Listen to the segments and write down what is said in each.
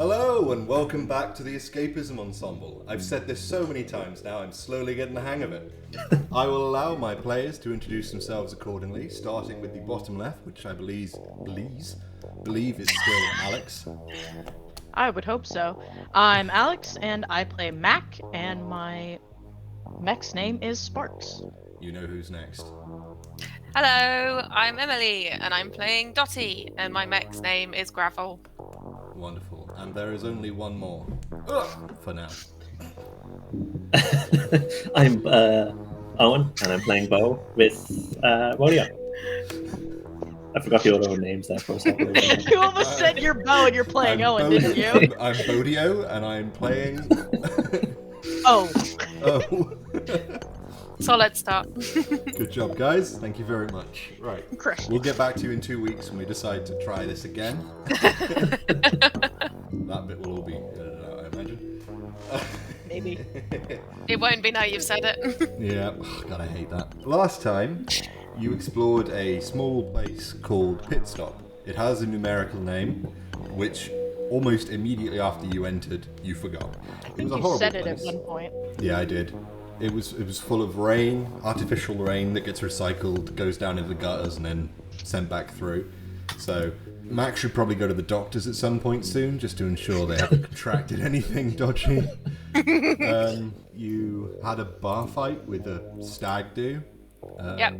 Hello and welcome back to the Escapism Ensemble. I've said this so many times now, I'm slowly getting the hang of it. I will allow my players to introduce themselves accordingly, starting with the bottom left, which I believe is still Alix. I would hope so. I'm Alix, and I play Mac, and my Mech's name is Sparks. You know who's next. Hello, I'm Emily, and I'm playing Dottie, and my mech's name is Gravel. Wonderful. And there is only one more. For now. I'm Owen, and I'm playing Bo with Wodio. I forgot the other names there for a second. You almost said you're Bo and you're playing Owen, didn't you? I'm Bodio, and I'm playing... Oh. Solid start. Good job, guys. Thank you very much. Right. Crushed. We'll get back to you in 2 weeks when we decide to try this again. That bit will all be edited out, I imagine. Maybe. It won't be now you've said it. Yeah. Oh, God, I hate that. Last time, you explored a small place called Pit Stop. It has a numerical name, which almost immediately after you entered, you forgot. I It think was a you horrible said it place. at one point. Yeah, I did. It was full of rain, artificial rain that gets recycled, goes down into the gutters and then sent back through. So Max should probably go to the doctors at some point soon, just to ensure they haven't contracted anything dodgy. You had a bar fight with a stag do. Yep.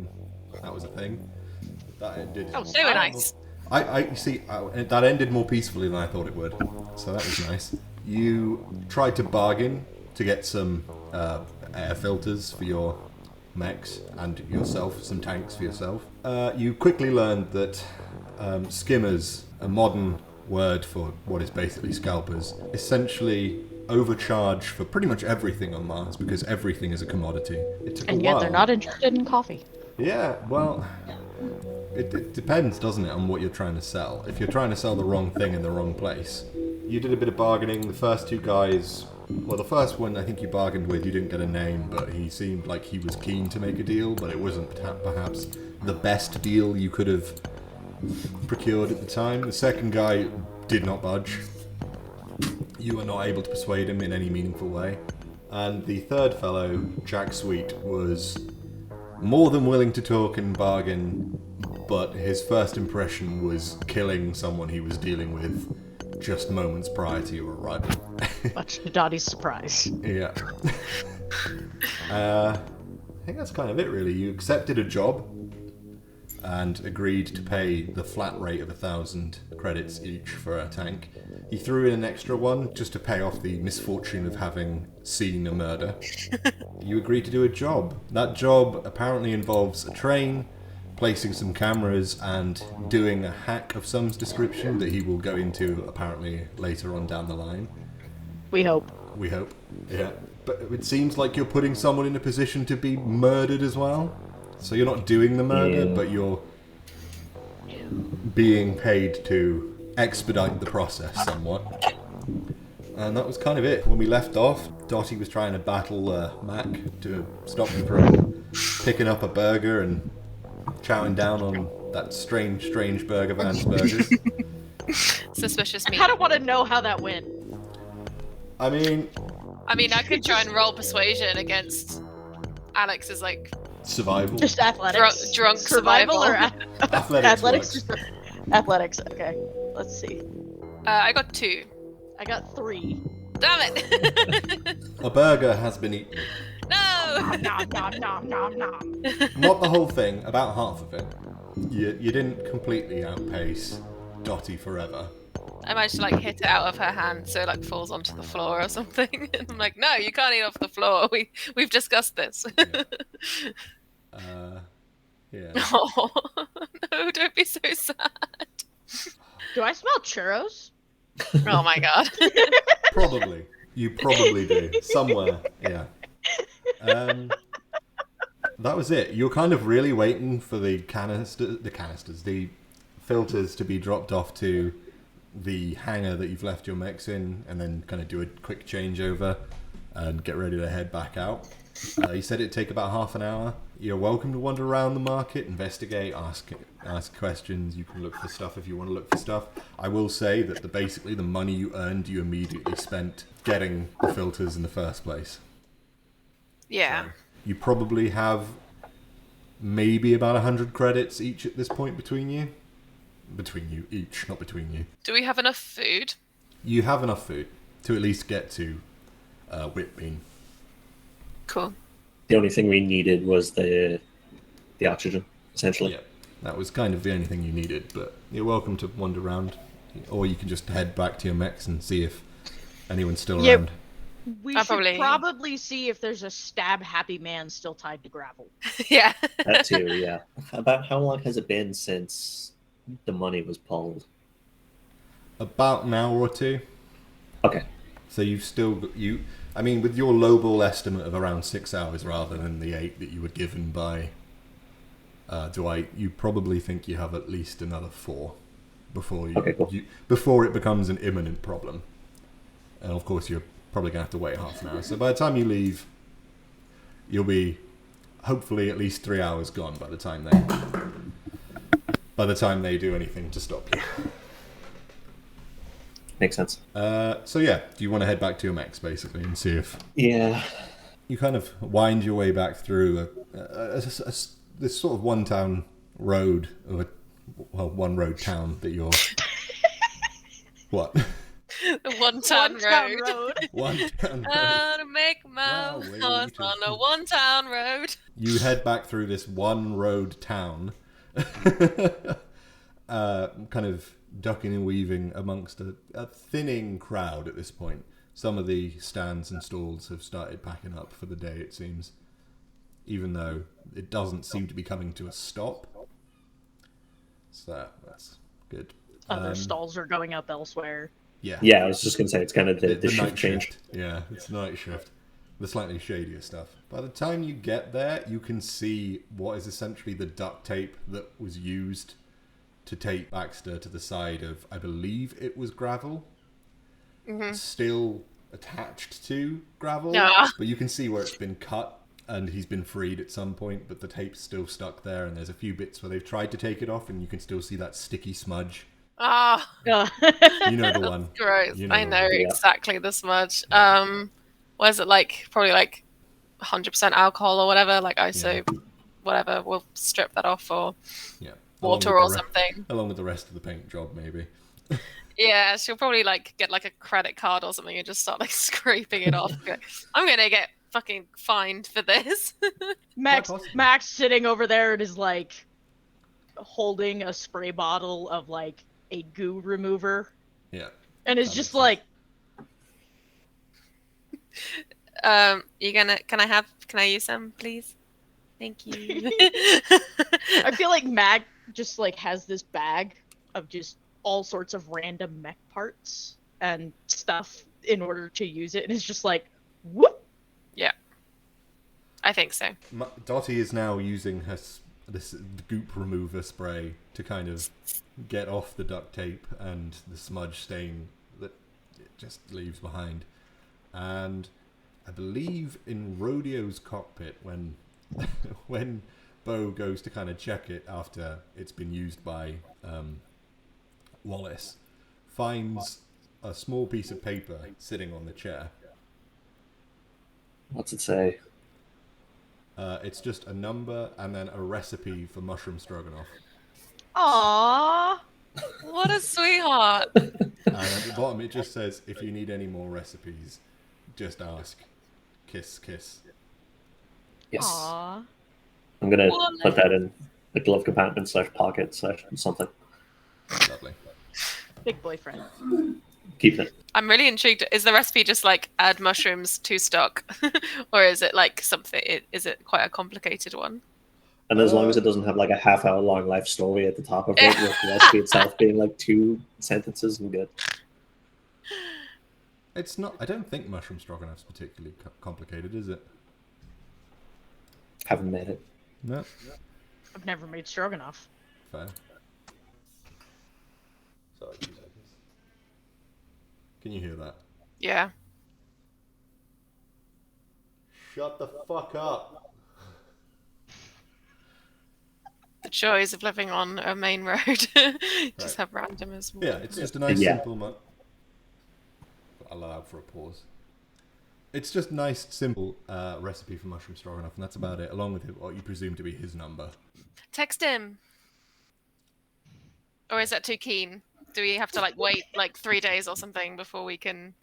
That was a thing. That ended. Oh, so nice. I see. That ended more peacefully than I thought it would, so that was nice. You tried to bargain to get some air filters for your mechs and yourself, some tanks for yourself. You quickly learned that skimmers, a modern word for what is basically scalpers, essentially overcharge for pretty much everything on Mars because everything is a commodity. It took And a yet while. they're not interested in coffee. Yeah, well, it depends, doesn't it, on what you're trying to sell. If you're trying to sell the wrong thing in the wrong place. You did a bit of bargaining. The first two guys, well, the first one I think you bargained with, you didn't get a name, but he seemed like he was keen to make a deal, but it wasn't perhaps the best deal you could have procured at the time. The second guy did not budge. You were not able to persuade him in any meaningful way. And the third fellow, Jack Sweet, was more than willing to talk and bargain, but his first impression was killing someone he was dealing with just moments prior to your arrival. Much to Dottie's surprise. Yeah. I think that's kind of it, really. You accepted a job and agreed to pay the flat rate of 1,000 credits each for a tank. He threw in an extra one just to pay off the misfortune of having seen a murder. You agreed to do a job. That job apparently involves a train, placing some cameras, and doing a hack of some description that he will go into apparently later on down the line. We hope. We hope. Yeah. But it seems like you're putting someone in a position to be murdered as well. So you're not doing the murder, but you're being paid to expedite the process somewhat. And that was kind of it. When we left off, Dottie was trying to battle Mac to stop him from picking up a burger and chowing down on that strange burger van's burgers. Suspicious I meat. kind of want to know how that went. I mean, I could try and roll persuasion against Alix's survival. Just athletics. drunk survival or Athletics works. Just athletics. Okay. Let's see. I got 2. I got 3. Damn it! A burger has been eaten. No! Nom nom nom nom nom. Not the whole thing, about half of it. You didn't completely outpace Dottie forever. I managed to hit it out of her hand so it falls onto the floor or something. And I'm like, no, you can't eat off the floor. We've discussed this. Yeah. Oh, no, don't be so sad. Do I smell churros? Oh my god. Probably. You probably do. Somewhere. Yeah. That was it. You're kind of really waiting for the filters to be dropped off to the hangar that you've left your mechs in, and then kind of do a quick changeover. and get ready to head back out. He said it'd take about half an hour. You're welcome to wander around the market, investigate, ask questions. You can look for stuff if you want to look for stuff. I will say that basically the money you earned, you immediately spent getting the filters in the first place. Yeah. So you probably have maybe about 100 credits each at this point between you. Between you each, not between you. Do we have enough food? You have enough food to at least get to Whitbean. Cool. The only thing we needed was the oxygen, essentially. Yeah, that was kind of the only thing you needed, but you're welcome to wander around. Or you can just head back to your mechs and see if anyone's still around. We I'll should probably see if there's a stab-happy man still tied to gravel. Yeah. That too, yeah. About how long has it been since the money was pulled? About an hour or two. Okay. So you've still got, I mean, with your lowball estimate of around 6 hours rather than the 8 that you were given by Dwight, you probably think you have at least another 4 before before it becomes an imminent problem. And of course, you're probably going to have to wait half an hour. So by the time you leave, you'll be hopefully at least 3 hours gone by the time they do anything to stop you. Makes sense. So yeah, do you want to head back to your mechs basically and see if... Yeah. You kind of wind your way back through this sort of one-town road, one-road town that you're... What? The one-town road. One-town road. How to make my horse on a one-town road. You head back through this one-road town, kind of ducking and weaving amongst a thinning crowd at this point. Some of the stands and stalls have started packing up for the day, it seems, even though it doesn't seem to be coming to a stop. So that's good. Other stalls are going up elsewhere. Yeah. Yeah, I was just going to say, it's kind of the shift night change. Shift. Yeah, it's night shift. The slightly shadier stuff. By the time you get there, you can see what is essentially the duct tape that was used to tape Baxter to the side of, I believe it was gravel. Mm-hmm. Still attached to gravel, but you can see where it's been cut and he's been freed at some point, but the tape's still stuck there, and there's a few bits where they've tried to take it off and you can still see that sticky smudge. Ah, you know the one. Gross. You know I know one. exactly the smudge. What is it like? Probably like 100% alcohol or whatever, like ISO, whatever. We'll strip that off, or water or something. Along with the rest of the paint job, maybe. Yeah, she'll probably like get like a credit card or something and just start like scraping it off. I'm gonna get fucking fined for this. Max sitting over there and is like holding a spray bottle of like a goo remover. Yeah. And it's just like, can I use some, please? Thank you. I feel like Mac just like has this bag of just all sorts of random mech parts and stuff in order to use it, and it's just like, whoop. Yeah, I think so. Dottie is now using this goop remover spray to kind of get off the duct tape and the smudge stain that it just leaves behind. And I believe in Rodeo's cockpit, when Bo goes to kind of check it after it's been used by Wallace, finds a small piece of paper sitting on the chair. What's it say? It's just a number and then a recipe for mushroom stroganoff. Aww. What a sweetheart. And at the bottom it just says, if you need any more recipes, just ask. Kiss, kiss. Yes. Aww. I'm going to put that in the glove compartment / pocket / something. Lovely. Big boyfriend. Keep it. I'm really intrigued. Is the recipe just like add mushrooms to stock? Or is it like something, is it quite a complicated one? And as long as it doesn't have like a half-hour long life story at the top of it, with the recipe itself being like 2 sentences, I'm good. It's not. I don't think mushroom stroganoff's particularly complicated, is it? Haven't made it. No. I've never made stroganoff. Fair. Sorry, 2 seconds. Can you hear that? Yeah. Shut the fuck up. The joys of living on a main road. Just have randomers. Yeah, it's just a nice, simple... Allow for a pause. It's just nice, simple recipe for mushroom stroganoff, and that's about it, along with what you presume to be his number. Text him. Or is that too keen? Do we have to like wait like 3 days or something before we can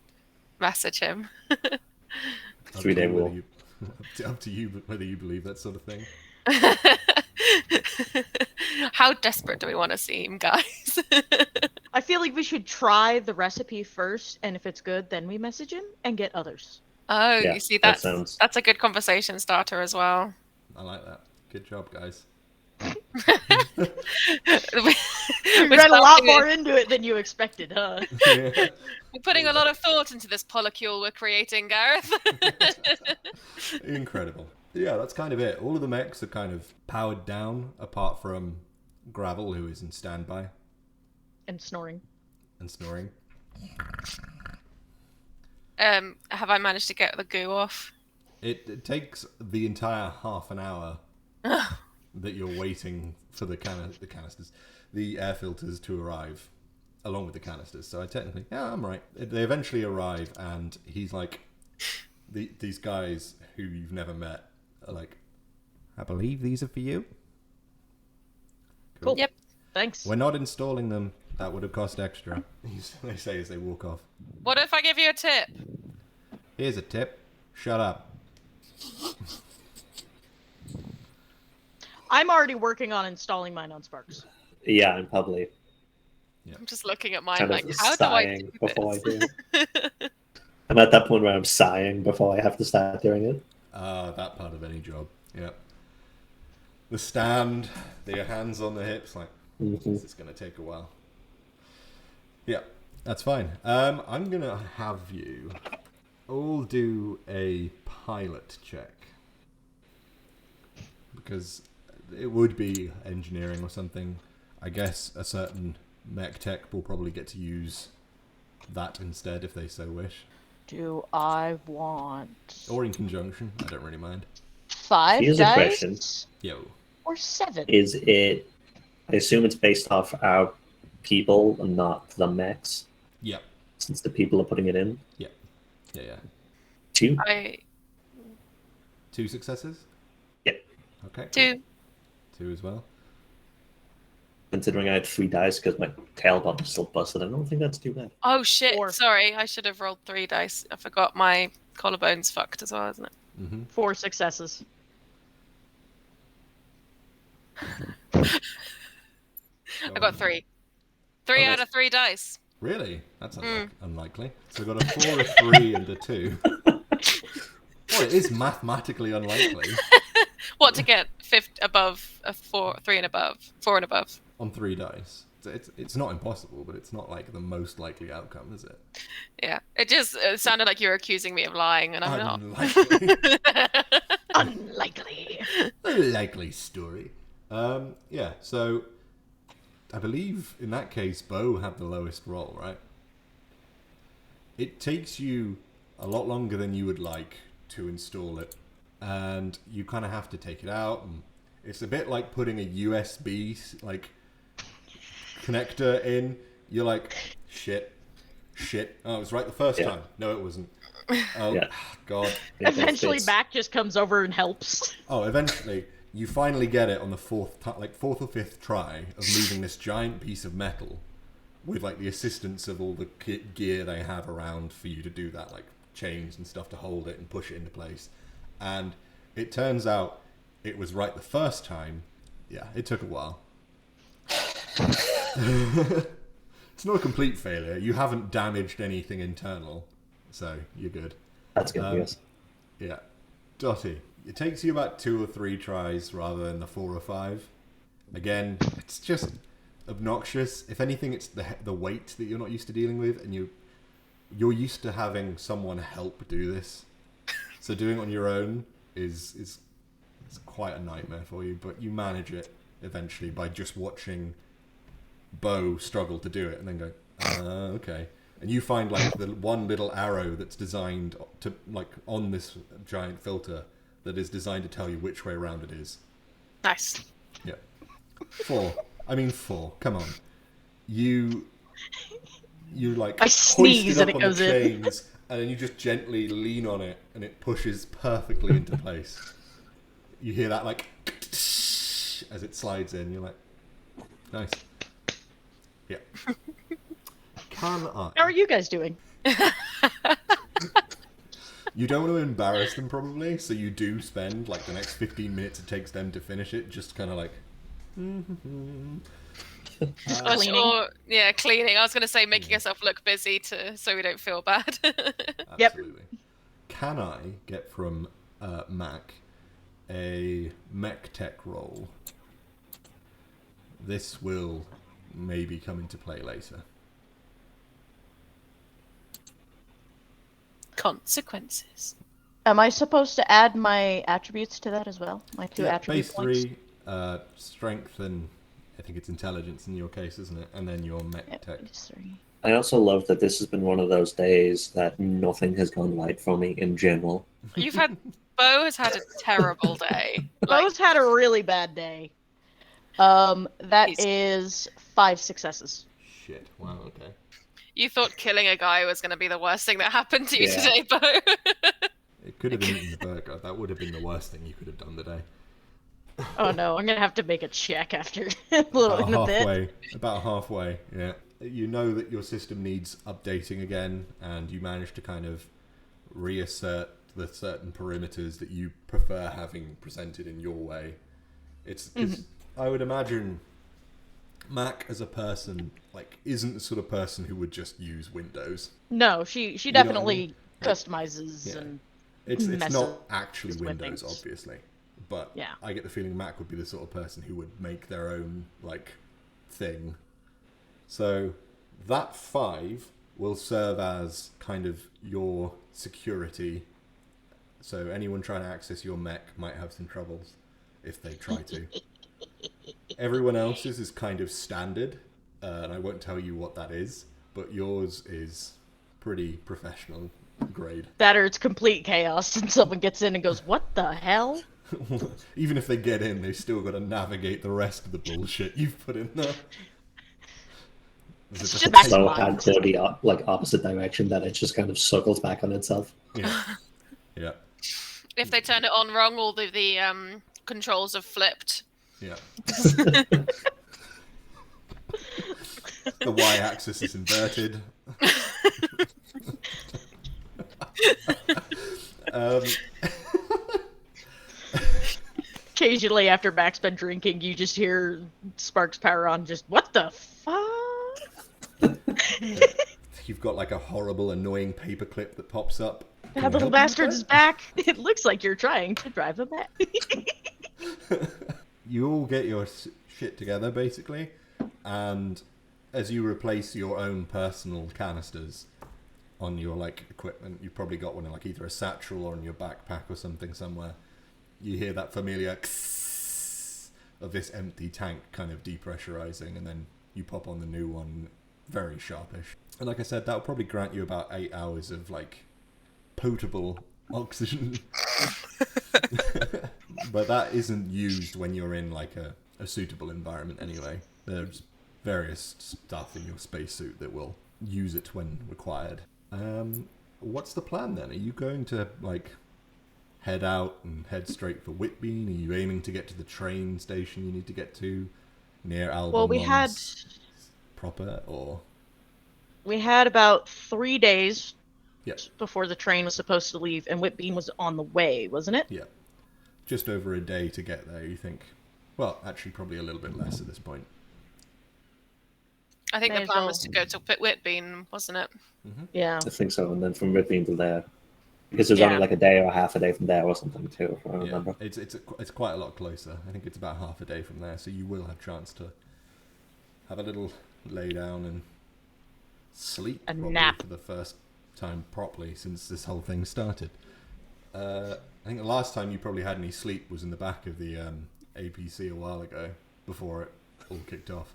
message him? 3-day rule. Up to you whether you believe that sort of thing. How desperate do we want to seem, guys? I feel like we should try the recipe first, and if it's good, then we message him and get others. Oh, Yeah, you see, that's a good conversation starter as well. I like that. Good job, guys. We read a lot more into it than you expected, huh? Yeah. We're putting a lot of thought into this polycule we're creating, Gareth. Incredible. Yeah, that's kind of it. All of the mechs are kind of powered down, apart from Gravel, who is in standby. And snoring. Have I managed to get the goo off? It takes the entire half an hour that you're waiting for the canisters, the air filters to arrive, along with the canisters. So I'm right. They eventually arrive, and he's like, these guys who you've never met are like, I believe these are for you. Cool. Yep. Thanks. We're not installing them. That would have cost extra. They say as they walk off. What if I give you a tip? Here's a tip. Shut up. I'm already working on installing mine on Sparks. Yeah, I'm probably I'm just looking at mine kind like, of how do I sighing do before I this? do it. I'm at that point where I'm sighing before I have to start doing it. That part of any job. Yeah. The stand, your hands on the hips, like, this is going to take a while. Yeah, that's fine. I'm going to have you all do a pilot check. Because it would be engineering or something. I guess a certain mech tech will probably get to use that instead if they so wish. Do I want Or in conjunction. I don't really mind. 5 Here's a dice question. Yo. or 7? Is it? I assume it's based off our people and not the mechs, Yep. since the people are putting it in. Yeah. 2. 2 successes? Yep. Okay. 2. 2 as well. Considering I had 3 dice because my tail button is still busted, I don't think that's too bad. Oh shit! 4. Sorry, I should have rolled 3 dice. I forgot my collarbone's fucked as well, isn't it? Mm-hmm. 4 successes. I got 3. 3 out nice. of 3 dice. Really? That's unlikely. So we've got a 4, a 3, and a 2. Well, it is mathematically unlikely. What to get above a 3 and above, 4 and above? On 3 dice. It's not impossible, but it's not like the most likely outcome, is it? Yeah, it sounded like you were accusing me of lying, and I'm not. Unlikely. Unlikely. Unlikely story. Yeah, so I believe in that case Bo had the lowest roll, right? It takes you a lot longer than you would like to install it, and you kind of have to take it out, and it's a bit like putting a USB like connector in. You're like, shit. Oh, it was right the first time. No, it wasn't. Oh, Yeah. God. Yeah, Eventually, it's- Mac just comes over and helps. Oh, eventually, you finally get it on the fourth or fifth try of moving this giant piece of metal with like the assistance of all the gear they have around for you to do that, like chains and stuff to hold it and push it into place. And it turns out it was right the first time. Yeah, it took a while. It's not a complete failure. You haven't damaged anything internal, so you're good. That's good news. Yeah. Dottie, it takes you about 2 or 3 tries rather than the 4 or 5. Again, it's just obnoxious. If anything, it's the weight that you're not used to dealing with, and you're used to having someone help do this. So doing it on your own is quite a nightmare for you, but you manage it eventually by just watching Bo struggle to do it and then go, okay. And you find like the one little arrow that's designed to like on this giant filter that is designed to tell you which way around it is. Nice. Yeah. 4. Come on. You like I hoist sneeze it and up it on goes the in. chains, and then you just gently lean on it, and it pushes perfectly into place. You hear that like as it slides in. You're like, nice. Yeah. Can I? How are you guys doing? You don't want to embarrass them, probably, so you do spend like the next 15 minutes it takes them to finish it, just kind of like. Cleaning. Cleaning. I was going to say making yourself look busy so we don't feel bad. Absolutely. Can I get from Mac a mech tech roll? This will maybe come into play later. Consequences. Am I supposed to add my attributes to that as well? My 2 attribute base points? 3, strength, and I think it's intelligence in your case, isn't it? And then your mech tech. Base 3. I also love that this has been one of those days that nothing has gone right for me in general. Bo has had a terrible day. Bo's had a really bad day. That is 5 successes. Shit. Wow. Okay. You thought killing a guy was going to be the worst thing that happened to you today, Bo. It could have been eating the burger. That would have been the worst thing you could have done today. Oh no, I'm gonna have to make a check after in a bit. About halfway, yeah. You know that your system needs updating again, and you manage to kind of reassert the certain perimeters that you prefer having presented in your way. It's 'cause I would imagine Mac as a person isn't the sort of person who would just use Windows. No, she know what I definitely mean? customizes and It's messes not actually with Windows, things. obviously, but Yeah. I get the feeling Mac would be the sort of person who would make their own thing. So that 5 will serve as kind of your security. So anyone trying to access your mech might have some troubles if they try to. Everyone else's is kind of standard, and I won't tell you what that is, but yours is pretty professional grade. that or it's complete chaos and someone gets in and goes, "What the hell?" Even if they get in, they've still got to navigate the rest of the bullshit you've put in there. It's Is just it Max So Mine. had to the opposite direction that it just kind of circles back on itself. Yeah. Yeah. If they turn it on wrong, all the controls have flipped. Yeah. The y-axis is inverted. Occasionally, after Mac's been drinking, you just hear Sparks power on. Just what the fuck? You've got a horrible, annoying paperclip that pops up. Can That I little help you with bastard's that? back. It looks like you're trying to drive him back. You all get your shit together, basically, and as you replace your own personal canisters on your equipment, you've probably got one in either a satchel or in your backpack or something somewhere. You hear that familiar of this empty tank kind of depressurizing, and then you pop on the new one, very sharpish. And like I said, that'll probably grant you about 8 hours of potable oxygen. But that isn't used when you're in a suitable environment anyway. There's various stuff in your spacesuit that will use it when required. What's the plan then? Are you going to head out and head straight for Whitbean? Are you aiming to get to the train station you need to get to near Albamon's Well, we had proper, or about 3 days yeah, before the train was supposed to leave, and Whitbean was on the way, wasn't it? yeah, just over a day to get there. You think? Well, actually, probably a little bit less at this point. I think May the as plan well. was to go to Whitbean, wasn't it? Yeah. I think so, and then from Whitbean to there. Because there's Yeah. only a day or half a day from there or something too, if I Yeah, remember. it's quite a lot closer. I think it's about half a day from there, so you will have a chance to have a little lay down and sleep A probably nap. for the first time properly since this whole thing started. I think the last time you probably had any sleep was in the back of the APC a while ago, before it all kicked off.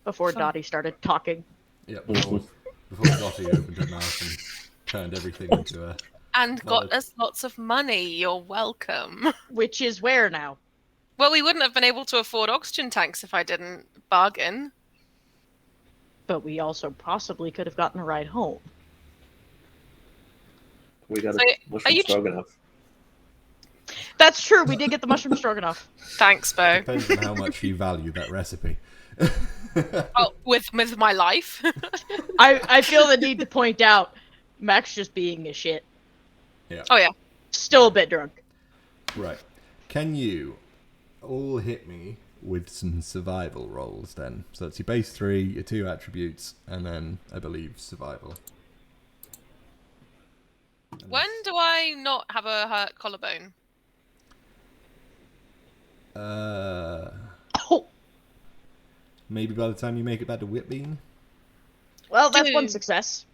Before Dottie started talking. Yeah, before Dottie opened her mouth and turned everything into a... And got us lots of money. You're welcome. Which is where now? Well, we wouldn't have been able to afford oxygen tanks if I didn't bargain. But we also possibly could have gotten a ride home. We got So, a are mushroom you- stroganoff. That's true. We did get the mushroom stroganoff. Thanks, Bo. Depends on how much you value that recipe. Oh, with my life. I feel the need to point out Max just being a shit. Yeah. Oh yeah. Still a bit drunk. Right. Can you all hit me with some survival rolls then? So it's your base 3, your 2 attributes, and then, I believe, survival. When do I not have a hurt collarbone? Oh, Maybe by the time you make it back to Whitbean? well, that's one Dude. success.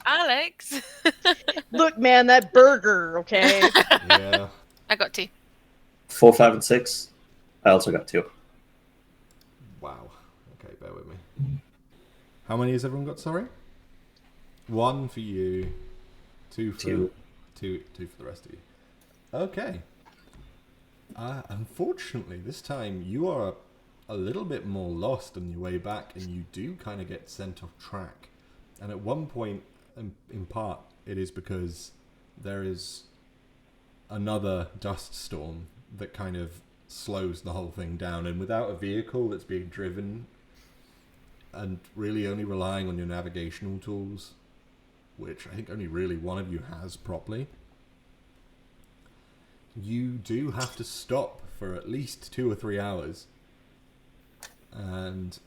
Alix. Look, man, that burger, okay? Yeah. I got 2. 4, 5, and 6. I also got 2. Wow. Okay, bear with me. How many has everyone got, sorry? 1 for you, 2 for... 2. 2 for the rest of you. Okay. Unfortunately, this time you are a little bit more lost on your way back, and you do kind of get sent off track. And at one point, in part, it is because there is another dust storm that kind of slows the whole thing down. And without a vehicle that's being driven, and really only relying on your navigational tools, which I think only really one of you has properly, you do have to stop for at least 2 or 3 hours, and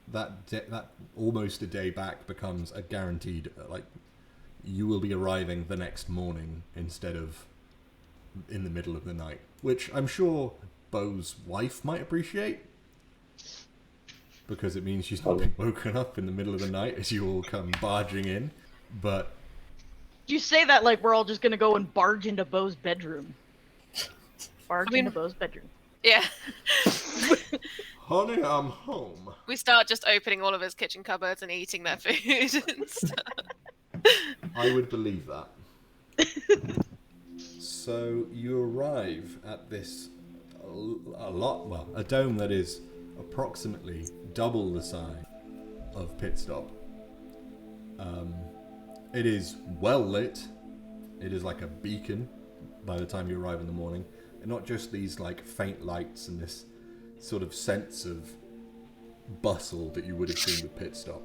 that almost a day back becomes a guaranteed, like, you will be arriving the next morning instead of in the middle of the night, which I'm sure Bo's wife might appreciate, because it means she's not been woken up in the middle of the night as you all come barging in. But You say that like we're all just gonna go and barge into Bo's bedroom. Into Bo's bedroom. Yeah. honey, I'm home. We start just opening all of his kitchen cupboards and eating their food and stuff. I would believe that. So you arrive at this a dome that is approximately double the size of Pit Stop. It is well lit. It is like a beacon by the time you arrive in the morning. And not just these like faint lights and this sort of sense of bustle that you would have seen with Pit Stop.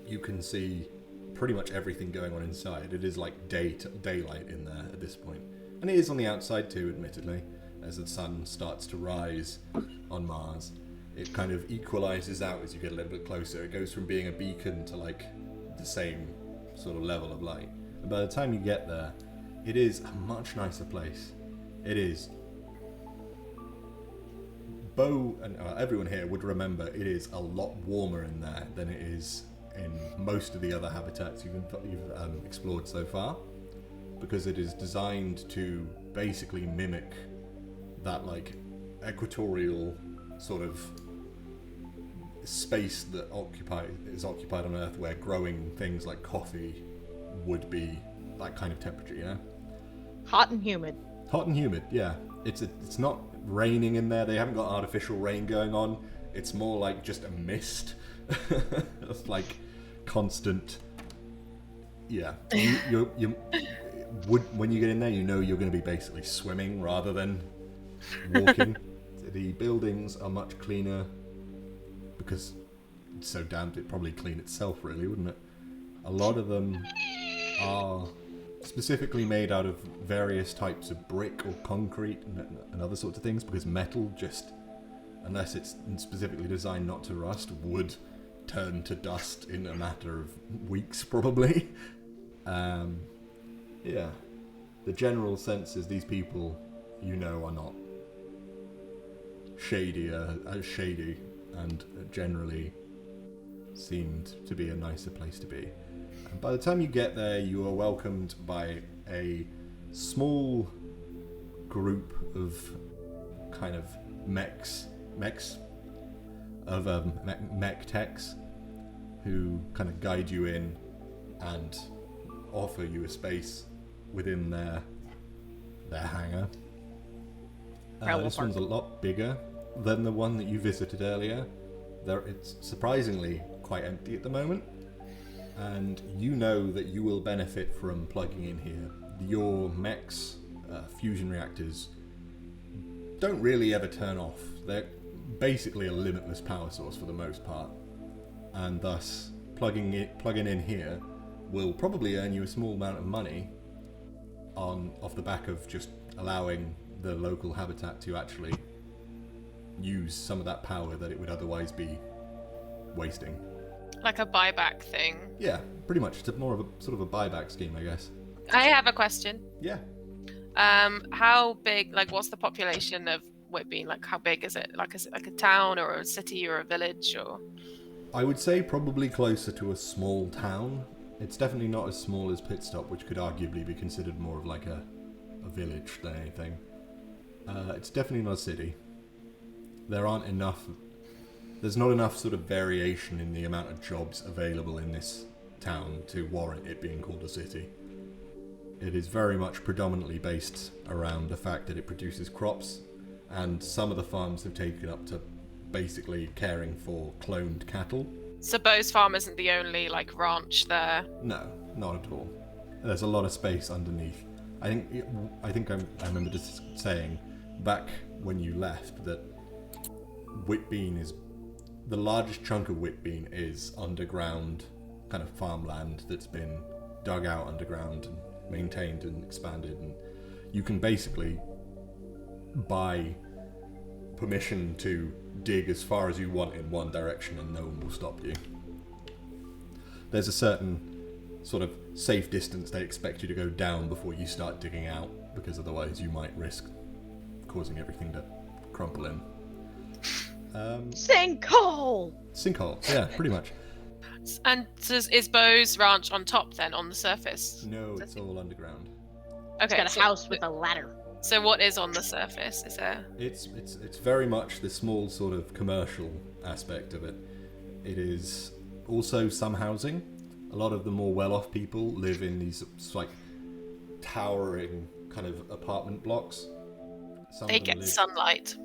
You can see pretty much everything going on inside. It is like daylight in there at this point. And it is on the outside too, admittedly, as the sun starts to rise on Mars. It kind of equalizes out as you get a little bit closer. It goes from being a beacon to like the same sort of level of light. And by the time you get there, it is a much nicer place. It is. Bo and everyone here would remember it is a lot warmer in there than it is in most of the other habitats you've explored so far, because it is designed to basically mimic that like equatorial sort of space that is occupied on Earth, where growing things like coffee would be that kind of temperature, you know? Hot and humid. Hot and humid, yeah. It's not raining in there. They haven't got artificial rain going on. It's more like just a mist. It's like constant. Yeah. You would, when you get in there, you know you're going to be basically swimming rather than walking. The buildings are much cleaner because it's so damp. It'd probably clean itself, really, wouldn't it? A lot of them are specifically made out of various types of brick or concrete and other sorts of things, because metal just, unless it's specifically designed not to rust, would turn to dust in a matter of weeks, probably. Yeah. The general sense is these people, you know, are not shady and generally seemed to be a nicer place to be. And by the time you get there, you are welcomed by a small group of kind of mechs. of mech techs who kind of guide you in and offer you a space within their hangar. This one's a lot bigger than the one that you visited earlier. It's surprisingly quite empty at the moment, and you know that you will benefit from plugging in here. Your Mechs fusion reactors don't really ever turn off. They're basically a limitless power source for the most part, and thus plugging in here will probably earn you a small amount of money off the back of just allowing the local habitat to actually use some of that power that it would otherwise be wasting. Like a buyback thing. Yeah, pretty much. It's more of a sort of a buyback scheme, I guess. I have a question. Yeah. How big, like, what's the population of Whitbean? Like, how big is it? Like, is it like a town or a city or a village or? I would say probably closer to a small town. It's definitely not as small as Pitstop, which could arguably be considered more of like a village than anything. It's definitely not a city. There's not enough sort of variation in the amount of jobs available in this town to warrant it being called a city. It is very much predominantly based around the fact that it produces crops, and some of the farms have taken up to basically caring for cloned cattle. So Bose Farm isn't the only, like, ranch there? No, not at all. There's a lot of space underneath. I think I remember just saying back when you left that Whitbean is the largest chunk of Whitbean is underground kind of farmland that's been dug out underground and maintained and expanded, and you can basically buy permission to dig as far as you want in one direction and no one will stop you. There's a certain sort of safe distance they expect you to go down before you start digging out, because otherwise you might risk causing everything to crumple in. Sinkhole! Sinkhole, yeah, pretty much. And so is Bose Ranch on top then, on the surface? No, it's all underground. It's got a house with a ladder. So what is on the surface? Is there? It's very much the small sort of commercial aspect of it. It is also some housing. A lot of the more well-off people live in these like towering kind of apartment blocks. They get sunlight.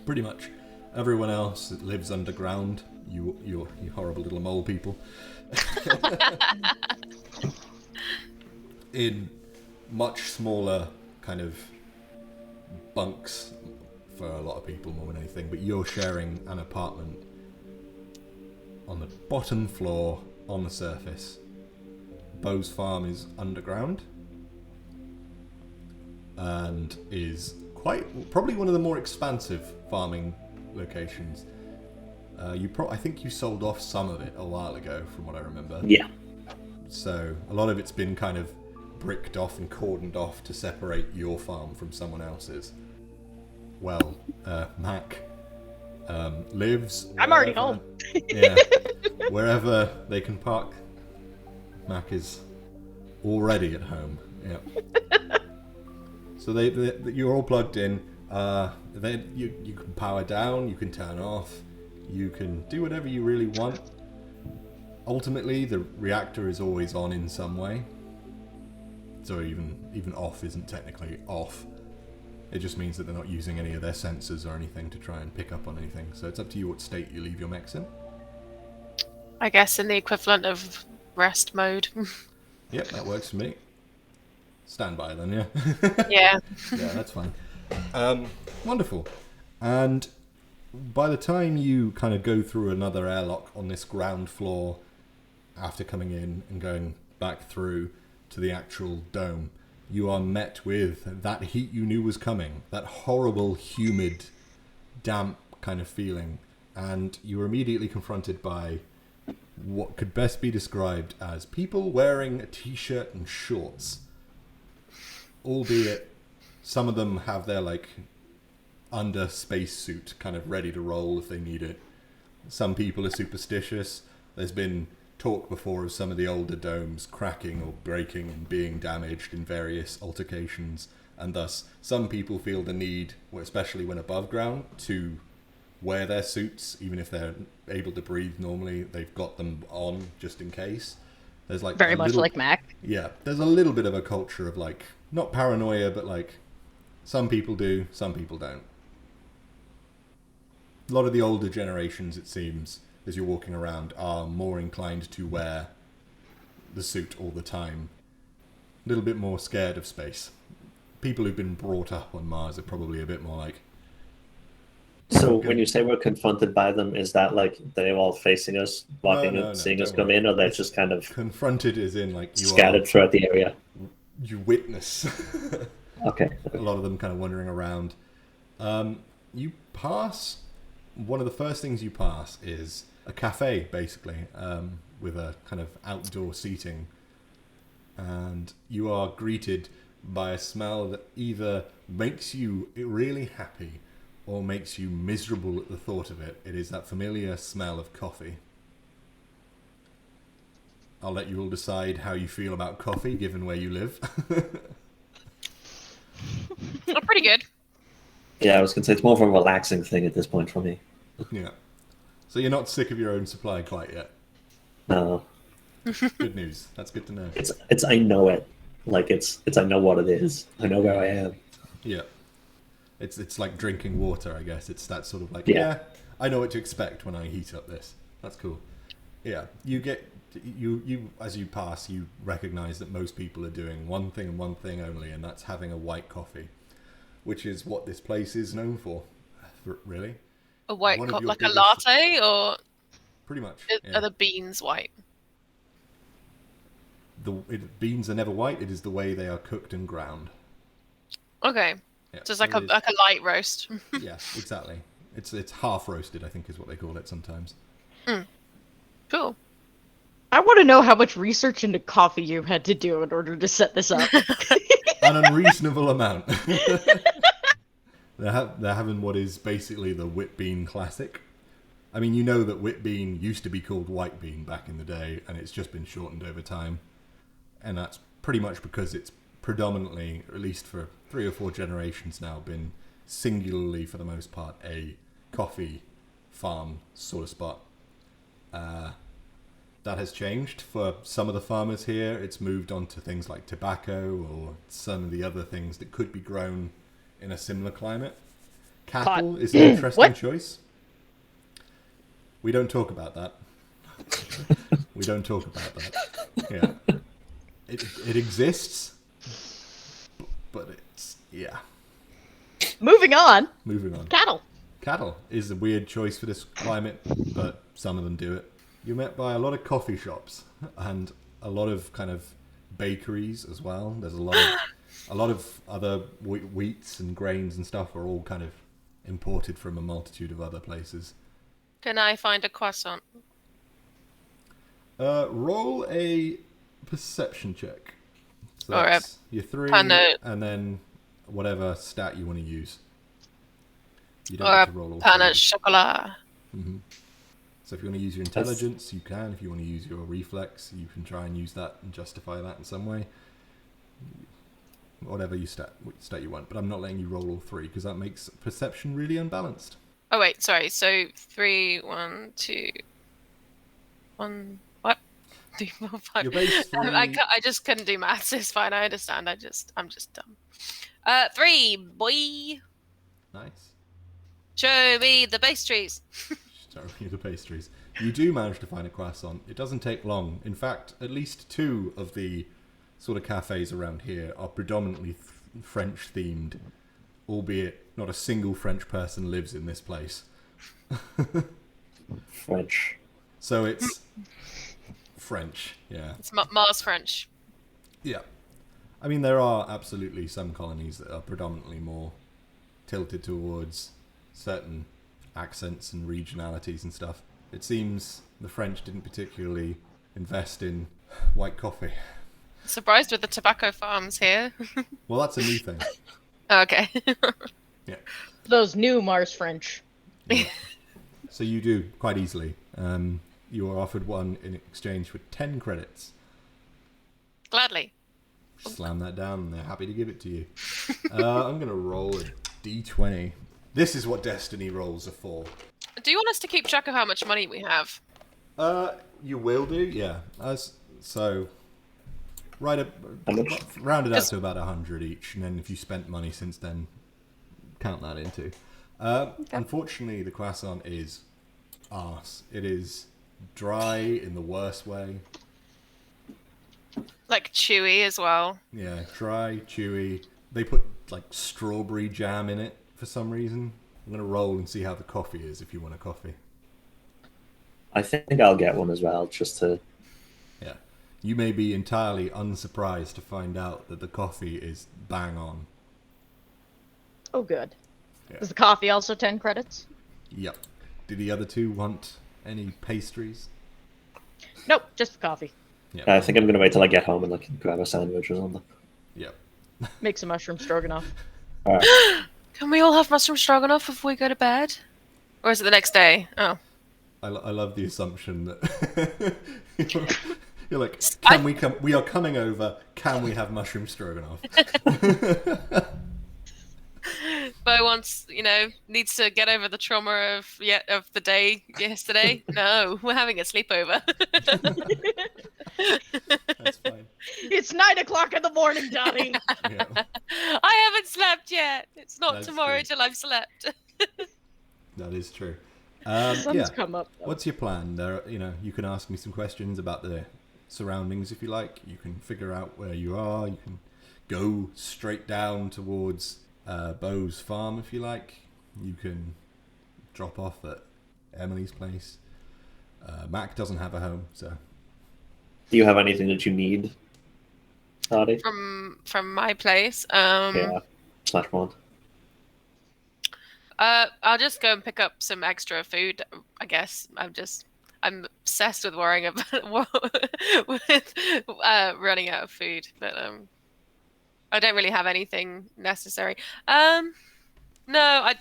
Pretty much. Everyone else lives underground. You horrible little mole people. In much smaller kind of bunks for a lot of people more than anything, but you're sharing an apartment on the bottom floor on the surface. Bose Farm is underground and is probably one of the more expansive farming locations. I think you sold off some of it a while ago, from what I remember. Yeah. So a lot of it's been kind of bricked off and cordoned off to separate your farm from someone else's. Well, Mac lives. I'm already home. Yeah, wherever they can park. Mac is already at home. Yeah. So you're all plugged in. You can power down. You can turn off. You can do whatever you really want. Ultimately, the reactor is always on in some way. So even off isn't technically off. It just means that they're not using any of their sensors or anything to try and pick up on anything. So it's up to you what state you leave your mechs in. I guess in the equivalent of rest mode. Yep, that works for me. Standby then, yeah? Yeah. Yeah, that's fine. Wonderful. And by the time you kind of go through another airlock on this ground floor, after coming in and going back through to the actual dome, you are met with that heat you knew was coming, that horrible, humid, damp kind of feeling, and you are immediately confronted by what could best be described as people wearing a t-shirt and shorts. Albeit, some of them have their, like, under spacesuit kind of ready to roll if they need it. Some people are superstitious. There's been talk before of some of the older domes cracking or breaking and being damaged in various altercations, and thus some people feel the need, especially when above ground, to wear their suits, even if they're able to breathe normally. They've got them on just in case. There's like Very much like Mac. Yeah, there's a little bit of a culture of like, not paranoia, but like some people do, some people don't. A lot of the older generations, it seems, as you're walking around, are more inclined to wear the suit all the time. A little bit more scared of space. People who've been brought up on Mars are probably a bit more like... So when you say we're confronted by them, is that like they're all facing us, walking No, and seeing us don't come worry. in, or they're just kind of Confronted as in like you scattered throughout the area? You witness Okay. a lot of them kind of wandering around. You pass... One of the first things you pass is a cafe, basically, with a kind of outdoor seating. And you are greeted by a smell that either makes you really happy or makes you miserable at the thought of it. It is that familiar smell of coffee. I'll let you all decide how you feel about coffee, given where you live. Oh, pretty good. Yeah, I was going to say it's more of a relaxing thing at this point for me. Yeah. So you're not sick of your own supply quite yet. No, Good news. That's good to know. it's I know it. Like it's I know what it is. I know where I am. Yeah. It's like drinking water, I guess. It's that sort of like, Yeah. I know what to expect when I heat up this. That's cool. Yeah, you as you pass, you recognize that most people are doing one thing and one thing only, and that's having a white coffee, which is what this place is known for. Really? A white One of your like a biggest- latte, or Pretty much. are the beans white? Beans are never white. It is the way they are cooked and ground. Okay, Yeah, just like so a it is- like a light roast. Yeah, exactly. It's half roasted, I think, is what they call it sometimes. Cool. I want to know how much research into coffee you had to do in order to set this up. An unreasonable amount. They're having what is basically the Whitbean classic. I mean, you know that Whitbean used to be called Whitebean back in the day, and it's just been shortened over time. And that's pretty much because it's predominantly, or at least for 3 or 4 generations now, been singularly, for the most part, a coffee farm sort of spot. That has changed for some of the farmers here. It's moved on to things like tobacco or some of the other things that could be grown in a similar climate. Cattle is an interesting What? choice. We don't talk about that. We don't talk about that. Yeah. It exists, but it's... Yeah. Moving on. Moving on. Cattle. Cattle is a weird choice for this climate, but some of them do it. You're met by a lot of coffee shops and a lot of kind of bakeries as well. There's a lot of other wheats and grains and stuff are all kind of imported from a multitude of other places. Can I find a croissant? Roll a perception check. So Or that's your 3, panna- and then whatever stat you want to use. You don't Or get a to roll all pain au 3. chocolat? So if you want to use your intelligence, you can. If you want to use your reflex, you can try and use that and justify that in some way. Whatever stat you want. But I'm not letting you roll all 3 because that makes perception really unbalanced. Oh wait, sorry. So 3, 1, 2, 1. What? 3, 4, 5. Your base 3. I just couldn't do maths. It's fine. I understand. I'm just dumb. 3, boy. Nice. Show me the pastries. Show me the pastries. You do manage to find a croissant. It doesn't take long. In fact, at least 2 of the sort of cafes around here are predominantly French themed, albeit not a single French person lives in this place. French. So it's French, yeah. It's Mars French. Yeah. I mean, there are absolutely some colonies that are predominantly more tilted towards certain accents and regionalities and stuff. It seems the French didn't particularly invest in white coffee. Surprised with the tobacco farms here. Well, that's a new thing. Okay. Yeah. Those new Mars French. So you do quite easily. You are offered one in exchange for 10 credits. Gladly. Slam that down and they're happy to give it to you. I'm going to roll a d20. This is what Destiny rolls are for. Do you want us to keep track of how much money we have? You will do, yeah. So, round it out to about 100 each, and then if you spent money since then, count that into. Unfortunately, the croissant is arse. It is dry in the worst way. Like chewy as well. Yeah, dry, chewy. They put like strawberry jam in it for some reason. I'm gonna roll and see how the coffee is if you want a coffee. I think I'll get one as well, just to... Yeah. You may be entirely unsurprised to find out that the coffee is bang on. Oh, good. Yeah. Is the coffee also 10 credits? Yep. Do the other two want any pastries? Nope, just the coffee. Yeah. I think I'm going to wait till I get home and like grab a sandwich or something. Yep. Make some mushroom stroganoff. All right. Can we all have mushroom stroganoff before we go to bed? Or is it the next day? Oh. I love the assumption that you're like, can we come? We are coming over. Can we have mushroom stroganoff? Bo wants, needs to get over the trauma of the day yesterday. No, we're having a sleepover. That's fine. It's 9 o'clock in the morning, Donnie. Yeah. I haven't slept yet. It's not That's tomorrow true. till I've slept. That is true. Sun's come up. Though. What's your plan? You can ask me some questions about the surroundings if you like. You can figure out where you are. You can go straight down towards Bo's farm if you like. You can drop off at Emily's place. Mac doesn't have a home, so. Do you have anything that you need, Hardy? From my place. Yeah. /1. I'll just go and pick up some extra food, I guess. I'm obsessed with worrying about running out of food, but I don't really have anything necessary. No, I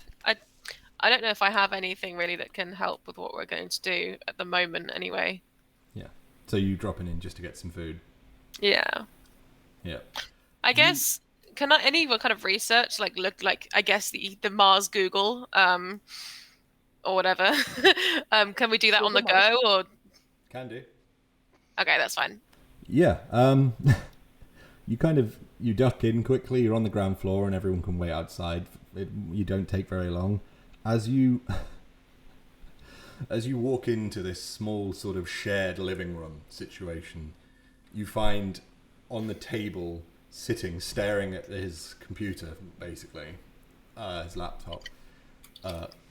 don't know if I have anything really that can help with what we're going to do at the moment, anyway. Yeah. So you dropping in just to get some food? Yeah. Yeah. I guess. Can any kind of research look like I guess the Mars Google or whatever? Can we do that on the go or? Can do. Okay, that's fine. Yeah. You duck in quickly. You're on the ground floor, and everyone can wait outside. You don't take very long. As you walk into this small sort of shared living room situation, you find on the table, sitting, staring at his computer, basically, his laptop,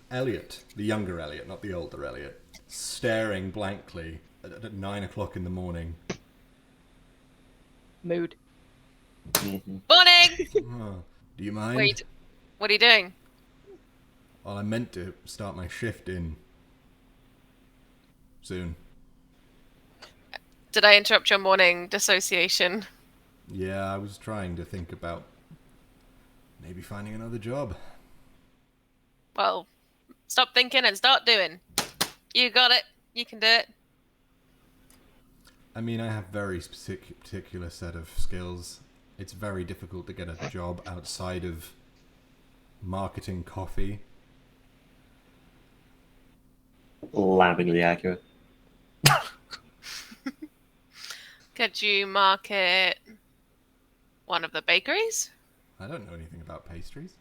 Elliot, the younger Elliot, not the older Elliot, staring blankly at 9 o'clock in the morning. Mood. Mm-hmm. Morning! Oh, do you mind? What are you doing? Well, I meant to start my shift in soon. Did I interrupt your morning dissociation? Yeah, I was trying to think about maybe finding another job. Well, stop thinking and start doing. You got it. You can do it. I mean, I have very particular set of skills. It's very difficult to get a job outside of marketing coffee. Laughingly accurate. Could you market one of the bakeries? I don't know anything about pastries.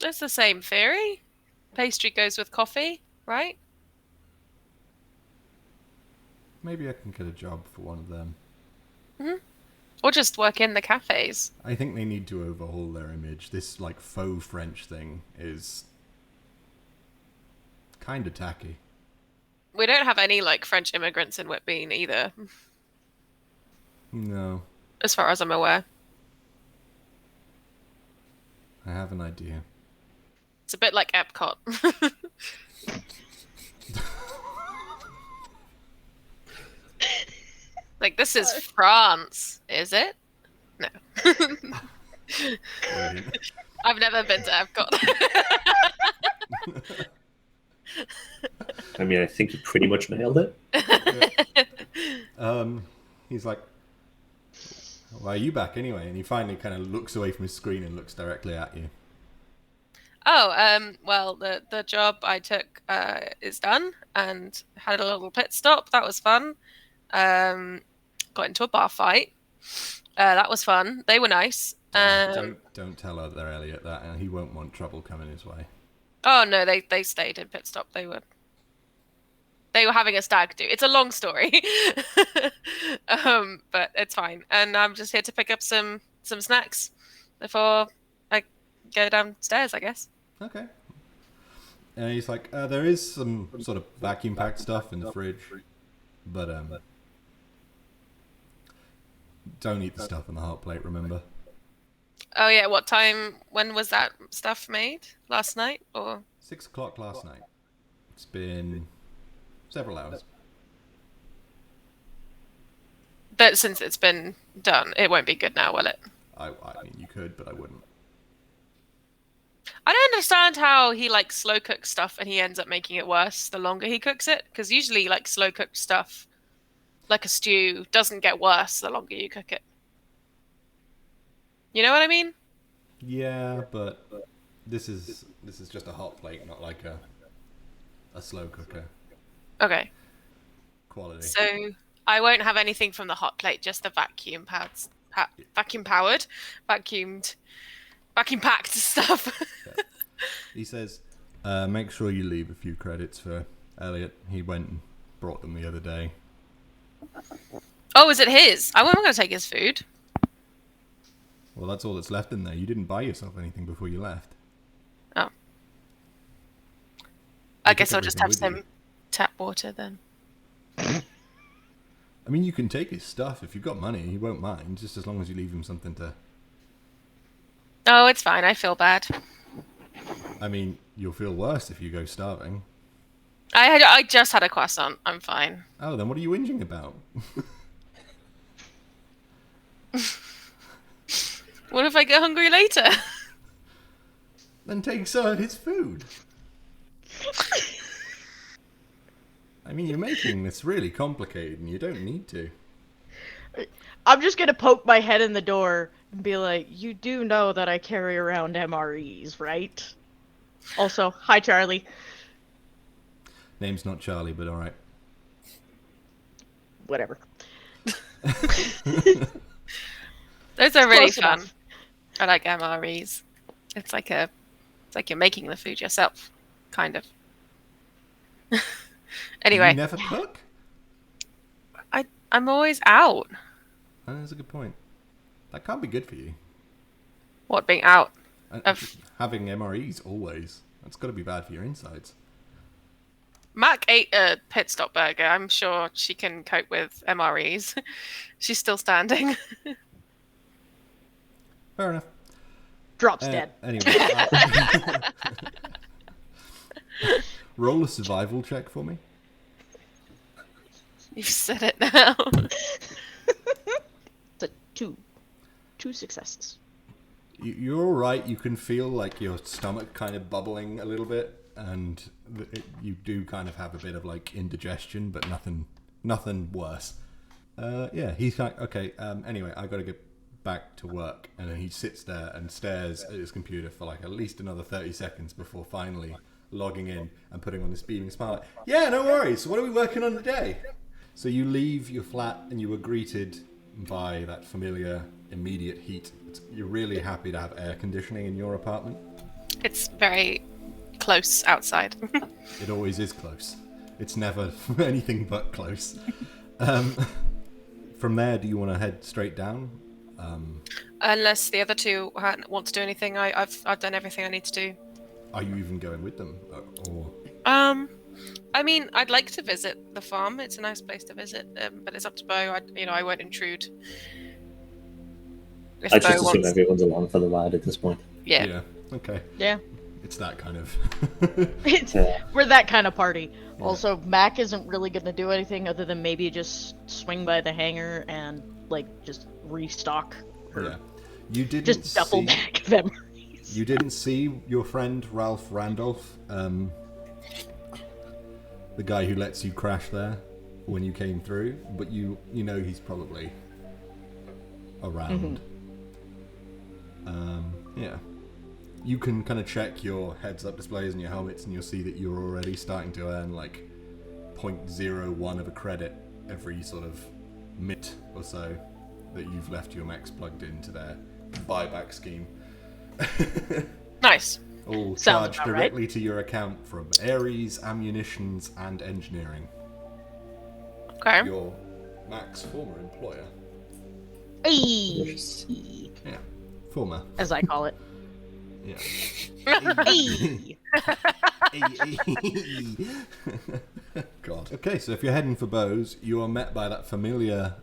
It's the same theory. Pastry goes with coffee, right? Maybe I can get a job for one of them. Mm-hmm. Or just work in the cafes. I think they need to overhaul their image. This, faux French thing is kind of tacky. We don't have any, French immigrants in Whitbean either. No. As far as I'm aware. I have an idea. It's a bit like Epcot. This is France, is it? No. I've never been to Epcot. I mean, I think you pretty much nailed it. Yeah. He's like, why are you back anyway? And he finally kind of looks away from his screen and looks directly at you. Well, the job I took is done, and had a little pit stop. That was fun. Got into a bar fight. That was fun. They were nice. Don't tell other Elliot that, and he won't want trouble coming his way. Oh no, they stayed in pit stop. They were having a stag do. It's a long story, but it's fine. And I'm just here to pick up some snacks before I go downstairs, I guess. Okay. And he's like, there is some sort of vacuum packed stuff in the fridge, but don't eat the stuff on the hot plate. Remember? Oh yeah, what time? When was that stuff made? Last night or 6 o'clock last night. It's been several hours. But since it's been done, it won't be good now, will it? I mean, you could, but I wouldn't. I don't understand how he like slow cooks stuff and he ends up making it worse the longer he cooks it. Because usually, like slow cooked stuff, like a stew, doesn't get worse the longer you cook it. You know what I mean? Yeah, but this is just a hot plate, not like a slow cooker. Okay. Quality. So I won't have anything from the hot plate, just the vacuum packed stuff. Yeah. He says, make sure you leave a few credits for Elliot. He went and brought them the other day. Oh, is it his? I wasn't going to take his food. Well, that's all that's left in there. You didn't buy yourself anything before you left. Oh. I guess I'll just have some tap water then. I mean, you can take his stuff. If you've got money, he won't mind, just as long as you leave him something to... Oh, it's fine. I feel bad. I mean, you'll feel worse if you go starving. I just had a croissant. I'm fine. Oh, then what are you whinging about? What if I get hungry later? Then take some of his food. I mean, you're making this really complicated and you don't need to. I'm just gonna poke my head in the door and be like, you do know that I carry around MREs, right? Also, hi Charlie. Name's not Charlie, but alright. Whatever. Those are really Close fun. enough. I like MREs. It's like you're making the food yourself, kind of. Anyway. You never cook? I'm always out. Oh, that's a good point. That can't be good for you. What, being out? Having MREs always. That's got to be bad for your insides. Mac ate a pit stop burger. I'm sure she can cope with MREs. She's still standing. Fair enough. Drops dead. Anyway. Roll a survival check for me. You've said it now. It's a two successes. You're all right. You can feel like your stomach kind of bubbling a little bit, and you do kind of have a bit of like indigestion, but nothing worse. Yeah, he's like, okay. Anyway, I got to get back to work, and then he sits there and stares at his computer for like at least another 30 seconds before finally logging in and putting on this beaming smile. Like, yeah, no worries. What are we working on today? So you leave your flat, and you were greeted by that familiar immediate heat. You're really happy to have air conditioning in your apartment. It's very close outside. It always is close. It's never anything but close. From there, do you want to head straight down? Unless the other two want to do anything, I've done everything I need to do. Are you even going with them? Or I mean, I'd like to visit the farm. It's a nice place to visit, but it's up to Bo. I won't intrude. If I just Bo assume wants... everyone's along for the ride at this point. Yeah. Okay. Yeah. It's that kind of... We're that kind of party. Yeah. Also, Mac isn't really gonna do anything other than maybe just swing by the hangar and like just restock. Yeah. You didn't just double back of memories. You didn't see your friend Ralph Randolph, the guy who lets you crash there when you came through, but you know he's probably around. Mm-hmm. Yeah. you can kind of check your heads-up displays and your helmets, and you'll see that you're already starting to earn like 0.01 of a credit every sort of minute or so that you've left your mechs plugged into their buyback scheme. Nice. All Sounds charged about right. directly to your account from Ares, Ammunitions, and Engineering. Okay. Your Mac's former employer. Hey, Yeah, former. as I call it. Yeah. Hey. God. Okay, so if you're heading for Bose, you are met by that familiar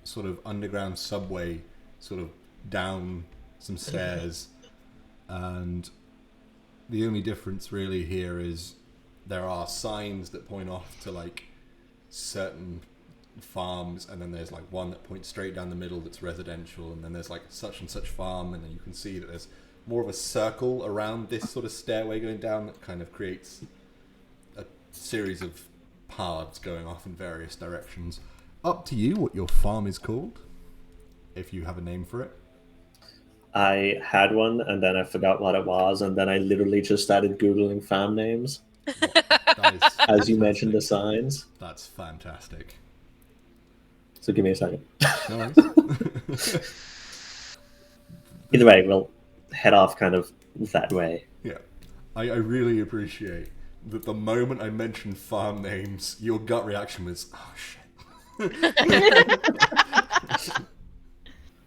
sort of underground subway, sort of down some stairs, and the only difference really here is there are signs that point off to like certain farms, and then there's like one that points straight down the middle that's residential, and then there's like such and such farm, and then you can see that there's more of a circle around this sort of stairway going down that kind of creates a series of paths going off in various directions. Up to you what your farm is called, if you have a name for it. I had one, and then I forgot what it was, and then I literally just started Googling farm names. That is As you mentioned the fantastic. signs. That's fantastic. So give me a second. No worries. Either way, we'll head off kind of that way. Yeah. I really appreciate that the moment I mentioned farm names, your gut reaction was, oh shit.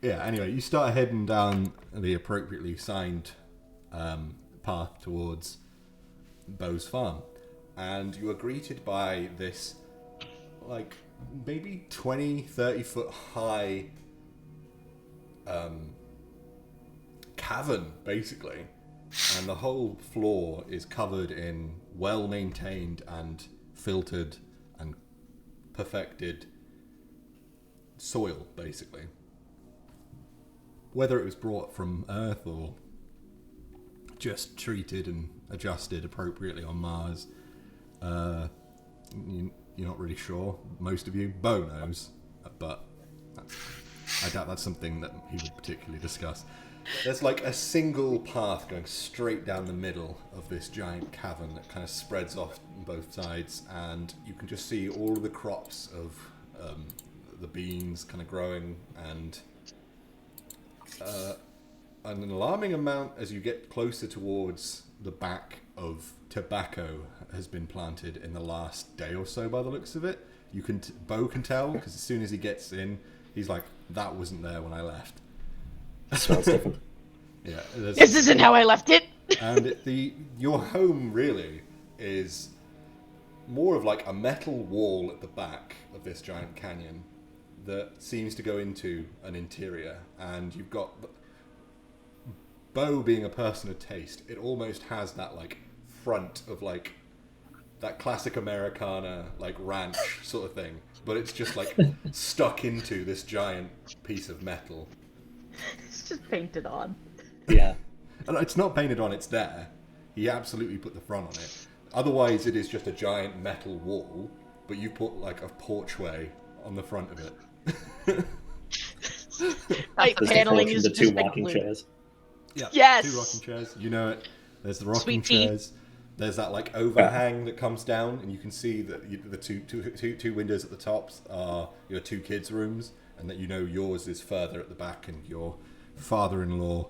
Yeah, anyway, you start heading down the appropriately signed path towards Bose Farm, and you are greeted by this, like, maybe 20, 30 foot high cavern, basically. And the whole floor is covered in well-maintained and filtered and perfected soil, basically. Whether it was brought from Earth or just treated and adjusted appropriately on Mars, you're not really sure. Most of you, Bo knows, but I doubt that's something that he would particularly discuss. There's like a single path going straight down the middle of this giant cavern that kind of spreads off on both sides, and you can just see all of the crops of the beans kind of growing, and an alarming amount as you get closer towards the back of tobacco has been planted in the last day or so by the looks of it. You can Bo can tell, because as soon as he gets in, he's like, that wasn't there when I left. Smells different. Yeah, This isn't how I left it. and your home really is more of like a metal wall at the back of this giant canyon that seems to go into an interior, and you've got Bo being a person of taste. It almost has that like front of like that classic Americana like ranch sort of thing, but it's just like stuck into this giant piece of metal. It's just painted on. Yeah. And it's not painted on, it's there. He absolutely put the front on it. Otherwise, it is just a giant metal wall, but you put like a porchway on the front of it. Like There's paneling the is the two just like rocking blue. chairs. Yeah, Yes! 2 rocking chairs. You know it. There's the rocking Sweet tea. chairs. There's that like overhang that comes down, and you can see that the two windows at the tops are your 2 kids' rooms, and that you know yours is further at the back, and your father-in-law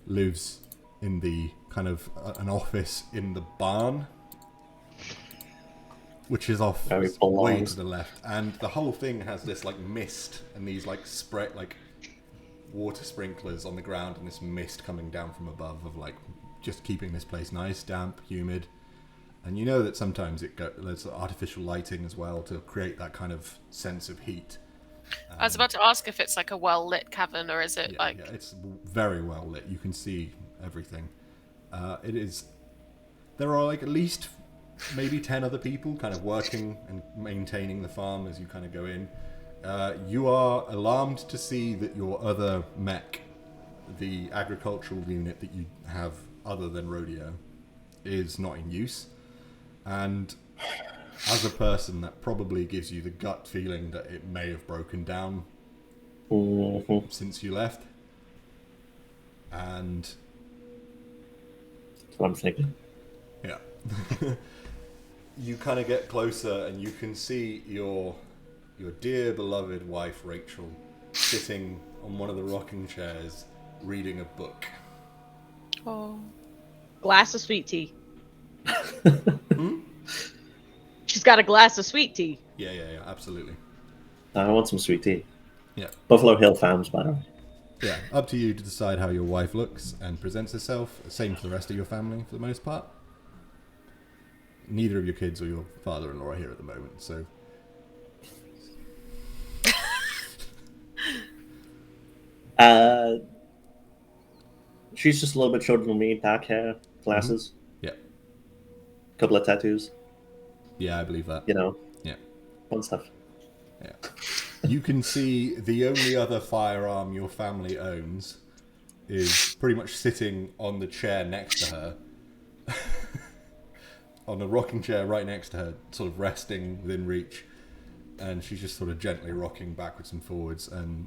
lives in the kind of an office in the barn, which is off Very way belonged. to the left, and the whole thing has this like mist and these like spray like water sprinklers on the ground, and this mist coming down from above of like just keeping this place nice, damp, humid. And you know that sometimes there's artificial lighting as well to create that kind of sense of heat. I was about to ask if it's like a well-lit cavern, or is it Yeah, like... yeah, it's very well lit. You can see everything. It is. There are like at least maybe 10 other people kind of working and maintaining the farm as you kind of go in. You are alarmed to see that your other mech, the agricultural unit that you have other than Rodeo, is not in use. And as a person, that probably gives you the gut feeling that it may have broken down Mhm. since you left. And That's what I'm thinking. Yeah. You kind of get closer and you can see your dear beloved wife Rachel sitting on one of the rocking chairs reading a book. Oh. Glass of sweet tea. She's got a glass of sweet tea. Yeah, absolutely. I want some sweet tea. Yeah. Buffalo Hill Farms, by the way. Yeah, up to you to decide how your wife looks and presents herself. Same for the rest of your family, for the most part. Neither of your kids or your father-in-law are here at the moment, so... She's just a little bit shorter than me, dark hair, glasses, Yeah. couple of tattoos, Yeah, I believe that. you know, Yeah. fun stuff. Yeah. You can see the only other firearm your family owns is pretty much sitting on the chair next to her. On a rocking chair right next to her, sort of resting within reach. And she's just sort of gently rocking backwards and forwards and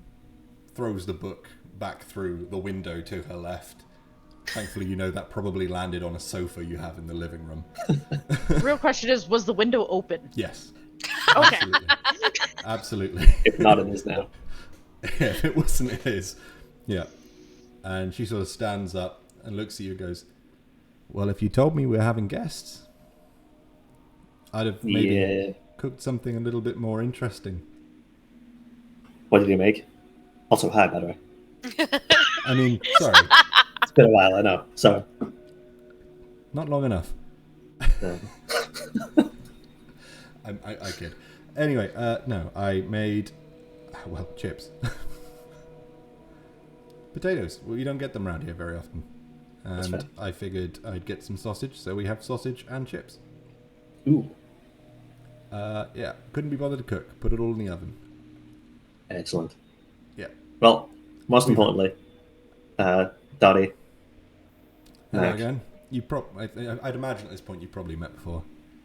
throws the book back through the window to her left. Thankfully, you know that probably landed on a sofa you have in the living room. The real question is, was the window open? Yes. Okay. Absolutely. Absolutely. If not, it is now. Yeah, if it wasn't, it is. Yeah. And she sort of stands up and looks at you and goes, well, if you told me we're having guests, I'd have maybe cooked something a little bit more interesting. What did you make? Also, hi, by the way. I mean, sorry. It's been a while, I know. Sorry. Not long enough. No. I kid. Anyway, no, I made, well, chips. Potatoes. Well, you don't get them around here very often. And I figured I'd get some sausage, so we have sausage and chips. Ooh. Yeah, couldn't be bothered to cook. Put it all in the oven. Excellent. Yeah. Well, most importantly, Dottie. Hello Mac. again. I'd imagine at this point you've probably met before.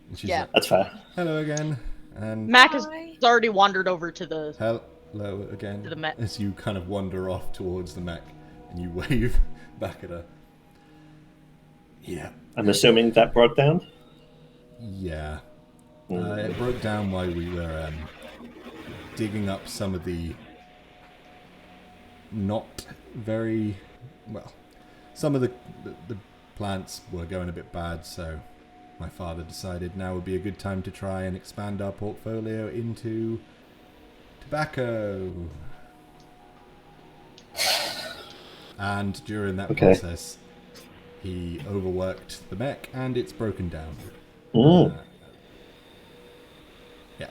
And she's Yeah. like, That's fair. hello again. And Mac has Hi. already wandered over to the... hello again. To the mech. As you kind of wander off towards the mech and you wave back at her. Yeah. I'm assuming that broke down? Yeah. It broke down while we were digging up some of the not very well. Some of the plants were going a bit bad, so my father decided now would be a good time to try and expand our portfolio into tobacco. And during that process, he overworked the mech, and it's broken down. Yeah.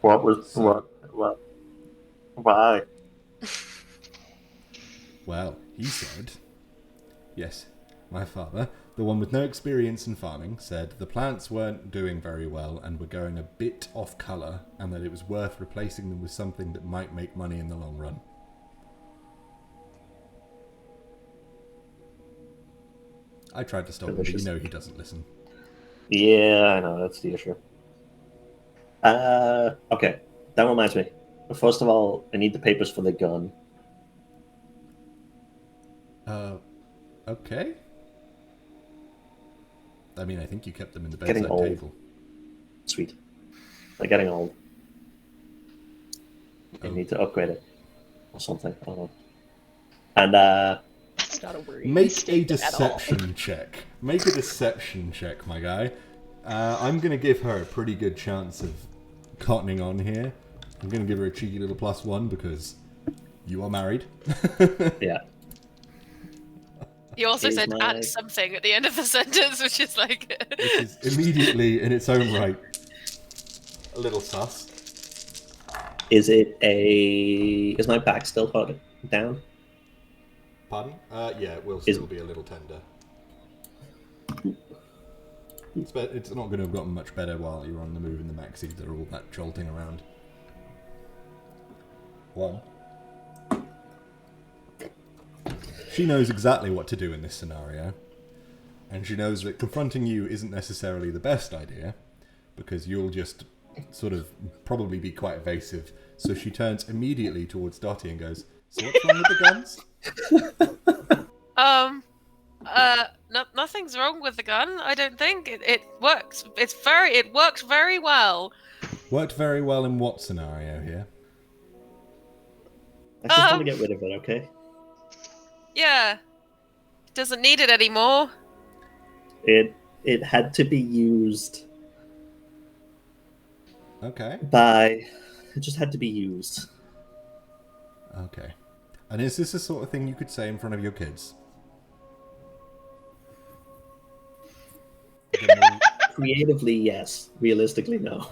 What was what? Why? Well, he said, yes, my father, the one with no experience in farming, said the plants weren't doing very well and were going a bit off colour, and that it was worth replacing them with something that might make money in the long run. I tried to stop him, but you know he doesn't listen. Yeah, I know, that's the issue. Okay, that reminds me. First of all, I need the papers for the gun. Okay. I mean, I think you kept them in the Getting bedside old. table. Sweet. They're getting old. I Oh. need to upgrade it. Or something, I don't know. And, That's not a worry. Make a deception check. Make a deception check, my guy. I'm going to give her a pretty good chance of cottoning on here. I'm going to give her a cheeky little +1 because you are married. yeah. You also Is said my- add something at the end of the sentence, which is like... Which is immediately, in its own right, a little sus. Is my back still hurt down? Pardon? Yeah, it will Is- still be a little tender. It's not going to have gotten much better while you're on the move in the maxis. They're all that jolting around. 1. She knows exactly what to do in this scenario. And she knows that confronting you isn't necessarily the best idea, because you'll just sort of probably be quite evasive. So she turns immediately towards Dottie and goes, so what's wrong with the guns? Nothing's wrong with the gun. I don't think it works. It works very well. Worked very well in what scenario here? I just want to get rid of it, okay? Yeah. Doesn't need it anymore. It had to be used Okay. It just had to be used. Okay. And is this the sort of thing you could say in front of your kids? Creatively, yes. Realistically, no.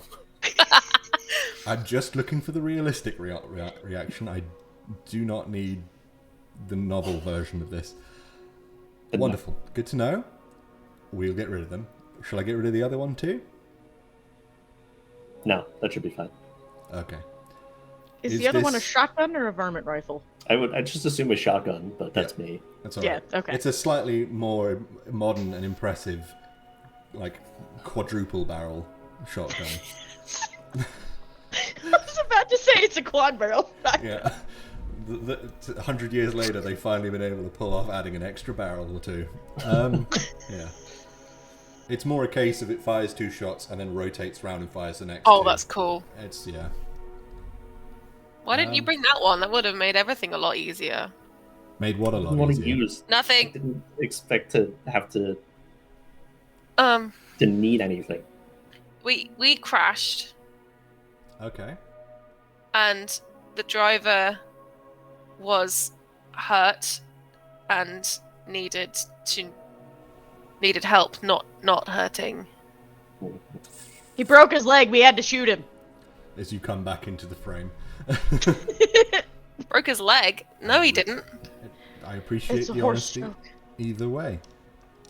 I'm just looking for the realistic reaction. I do not need the novel version of this. Wonderful. Good to know. We'll get rid of them. Shall I get rid of the other one too? No, that should be fine. Okay. Is the other one a shotgun or a varmint rifle? I'd just assume a shotgun, but that's me. That's all right. Yeah, okay. It's a slightly more modern and impressive, like, quadruple barrel shotgun. I was about to say it's a quad barrel. Yeah. 100 years later, they've finally been able to pull off adding an extra barrel or two. Yeah. It's more a case of it fires 2 shots and then rotates round and fires the next 2. Oh, that's cool. It's, yeah. Why didn't you bring that one? That would have made everything a lot easier. Made what a lot I want to easier. use. I Nothing. didn't expect to have to Um, need anything. we crashed, Okay. and the driver was hurt and needed help, not hurting. He broke his leg. We had to shoot him. As you come back into the frame. Broke his leg? No, he didn't. I appreciate It's a the horse honesty stroke. either way.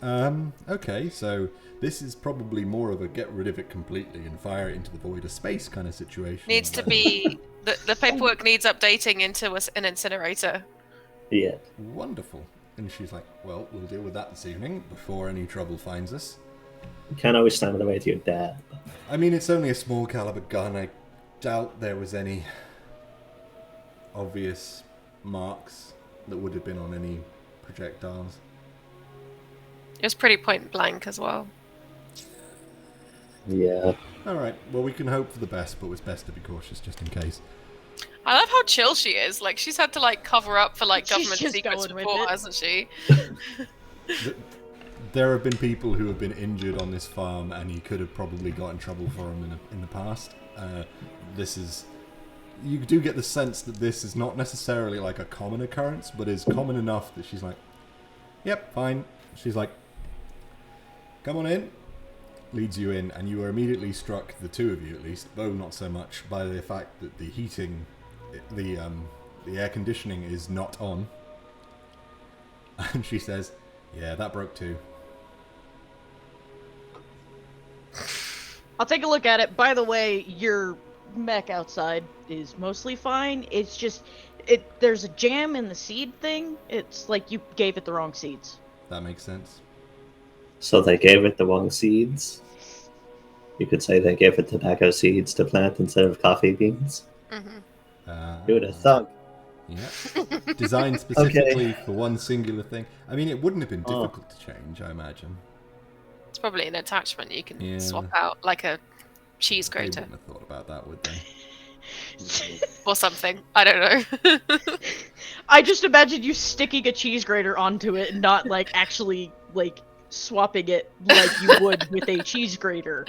Okay, so this is probably more of a get rid of it completely and fire it into the void of space kind of situation. Needs to be the paperwork needs updating into an incinerator. Yeah. Wonderful. And she's like, well, we'll deal with that this evening before any trouble finds us. You can't always stand in the way to your dad. I mean, it's only a small caliber gun. I doubt there was any obvious marks that would have been on any projectiles. It was pretty point blank as well. Yeah. Alright, well, we can hope for the best, but it's best to be cautious just in case. I love how chill she is. Like, she's had to like cover up for like She's government just secrets going with before, it. hasn't she? There have been people who have been injured on this farm, and you could have probably got in trouble for them in the past. This is... You do get the sense that this is not necessarily like a common occurrence, but is common enough that she's like, yep, fine. She's like, come on in. Leads you in, and you are immediately struck, the two of you at least, Bo not so much, by the fact that the heating, the air conditioning is not on. And she says, yeah, that broke too. I'll take a look at it. By the way, your mech outside is mostly fine. It's just, there's a jam in the seed thing. It's like you gave it the wrong seeds. That makes sense. So they gave it the wrong seeds. You could say they gave it tobacco seeds to plant instead of coffee beans. Mm-hmm. Who would have thought? Yeah. Designed specifically for one singular thing. I mean, it wouldn't have been difficult to change, I imagine. It's probably an attachment you can Yeah. swap out, like a cheese They grater wouldn't have thought about that, would they? or something. I don't know. I just imagined you sticking a cheese grater onto it and not like actually like swapping it like you would with a cheese grater.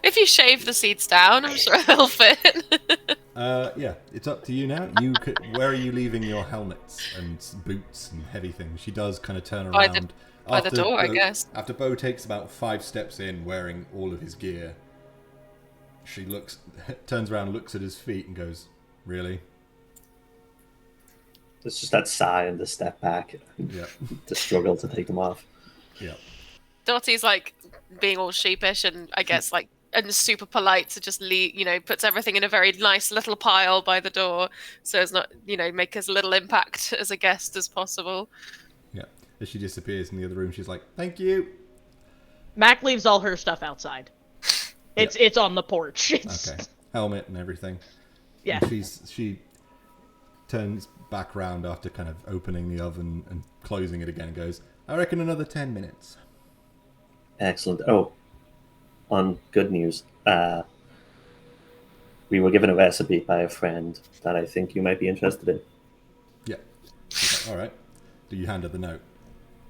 If you shave the seeds down, I'm sure they'll fit. Yeah, it's up to you now. Where are you leaving your helmets and boots and heavy things? She does kind of turn By around. by the door, I guess. After Bo takes about 5 steps in, wearing all of his gear, she turns around, looks at his feet, and goes, "Really?" It's just that sigh and the step back. Yeah. The struggle to take them off. Yeah. Dotty's like being all sheepish and I guess like and super polite to just leave, puts everything in a very nice little pile by the door so as not, make as little impact as a guest as possible. Yeah. As she disappears in the other room, she's like, "Thank you." Mac leaves all her stuff outside. It's on the porch. Okay. Helmet and everything. Yeah. And she turns back round after kind of opening the oven and closing it again and goes, I reckon another 10 minutes. Excellent. Oh, on good news, we were given a recipe by a friend that I think you might be interested in. Yeah. She's like, all right. Do you hand her the note?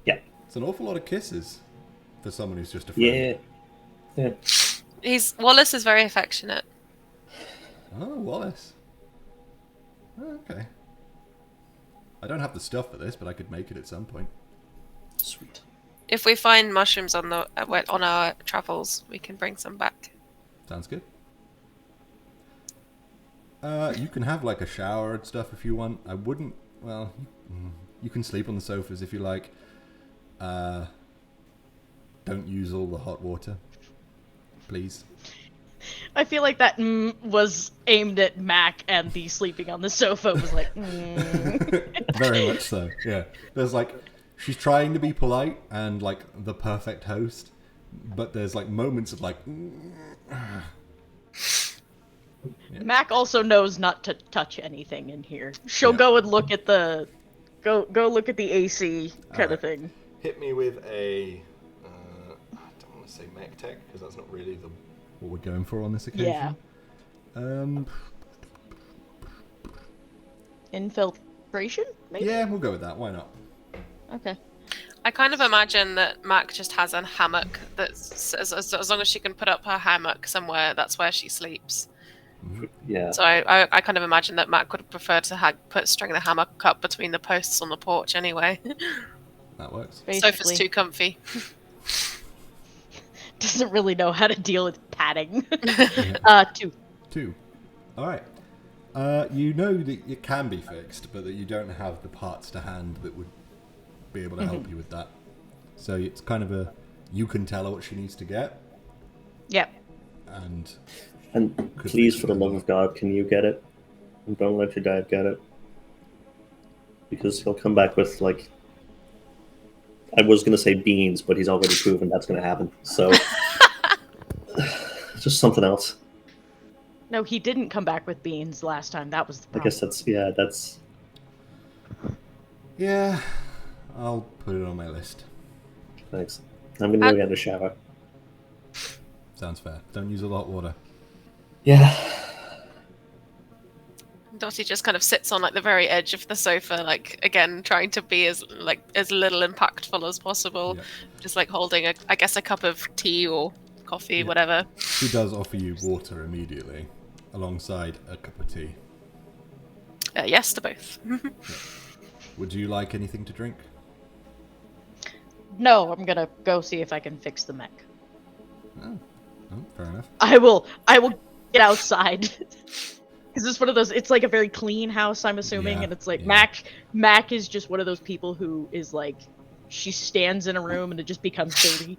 Yeah. It's an awful lot of kisses for someone who's just a friend. Yeah. Wallace is very affectionate. Oh, Wallace. Oh, okay. I don't have the stuff for this, but I could make it at some point. Sweet. If we find mushrooms on our travels, we can bring some back. Sounds good. You can have like a shower and stuff if you want. I wouldn't. Well, you can sleep on the sofas if you like. Don't use all the hot water, please. I feel like that was aimed at Mac, and the sleeping on the sofa was like. Very much so. Yeah. There's like she's trying to be polite and like the perfect host, but there's like moments of like. Yeah. Mac also knows not to touch anything in here. She'll go and look at the go look at the AC kind of thing. Hit me with a. I don't want to say mech tech because that's not really what we're going for on this occasion. Yeah. Infiltration, maybe? Yeah, we'll go with that. Why not? Okay. I kind of imagine that Mac just has a hammock that's as long as she can put up her hammock somewhere, that's where she sleeps. Yeah. So I kind of imagine that Mac would prefer to string the hammock up between the posts on the porch anyway. That works. Basically, Sofa's too comfy. doesn't really know how to deal with padding. Two. All right. You know that it can be fixed, but that you don't have the parts to hand that would be able to help you with that. So it's kind of you can tell her what she needs to get. Yep. And please, for the love of God, can you get it? And don't let your dad get it. Because he'll come back with, like... I was going to say beans, but he's already proven that's going to happen. So... just something else. No, he didn't come back with beans last time. That was the problem. I guess that's... Yeah, I'll put it on my list. Thanks. I'm going to go get in the shower. Sounds fair. Don't use a lot of water. Yeah. Dottie just kind of sits on like the very edge of the sofa, like again trying to be as little impactful as possible. Yeah. Just like holding a cup of tea or coffee, whatever. She does offer you water immediately, alongside a cup of tea. Yes to both. Would you like anything to drink? No, I'm gonna go see if I can fix the mech. Oh, fair enough. I will get outside. Because it's one of those, it's like a very clean house, I'm assuming, Yeah, and it's like yeah. Mac is just one of those people who is like, she stands in a room and it just becomes dirty.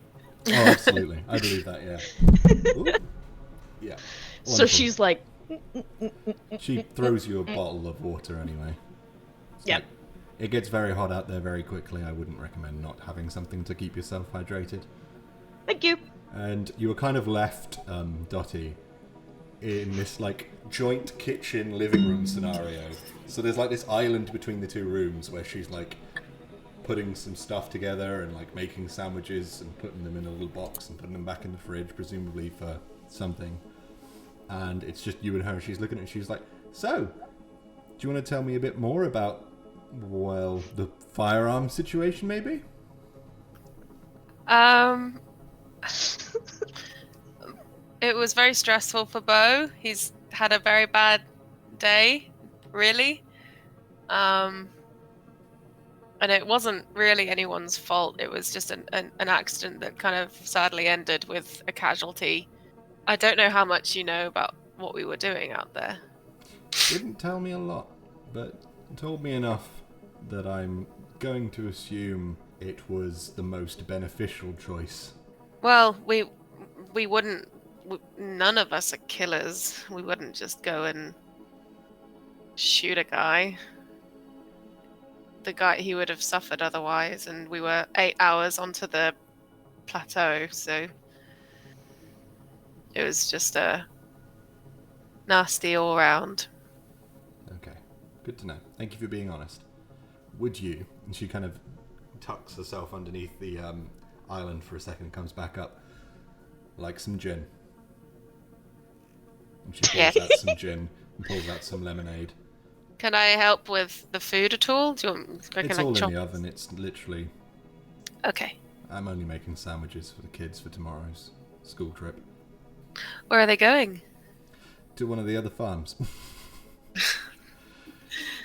Oh, absolutely. I believe that, yeah. Ooh. Yeah. So Wonderful. she's like, She throws you a bottle of water anyway. It's Yep. like, it gets very hot out there very quickly. I wouldn't recommend not having something to keep yourself hydrated. thank you. And you were kind of left, Dottie, in this like joint kitchen living room scenario. So there's like this island between the two rooms where she's like putting some stuff together and like making sandwiches and putting them in a little box and putting them back in the fridge, presumably for something. And it's just you and her. She's looking at it. She's like, "So, do you want to tell me a bit more about, well, the firearm situation, maybe?" It was very stressful for Beau. He's had a very bad day, really. And it wasn't really anyone's fault. It was just an accident that kind of sadly ended with a casualty. I don't know how much you know about what we were doing out there. Didn't tell me a lot, but told me enough that I'm going to assume it was the most beneficial choice. Well, we wouldn't. None of us are killers. We wouldn't just go and shoot a guy. The guy, he would have suffered otherwise, and we were 8 hours onto the plateau, so it was just a nasty all round. Okay, good to know. Thank you for being honest. Would you, and she kind of tucks herself underneath the island for a second and comes back up. Like some gin. And she pulls out some gin and pulls out some lemonade. Can I help with the food at all? Do you want It's all in the oven. It's literally... Okay. I'm only making sandwiches for the kids for tomorrow's school trip. Where are they going? To one of the other farms.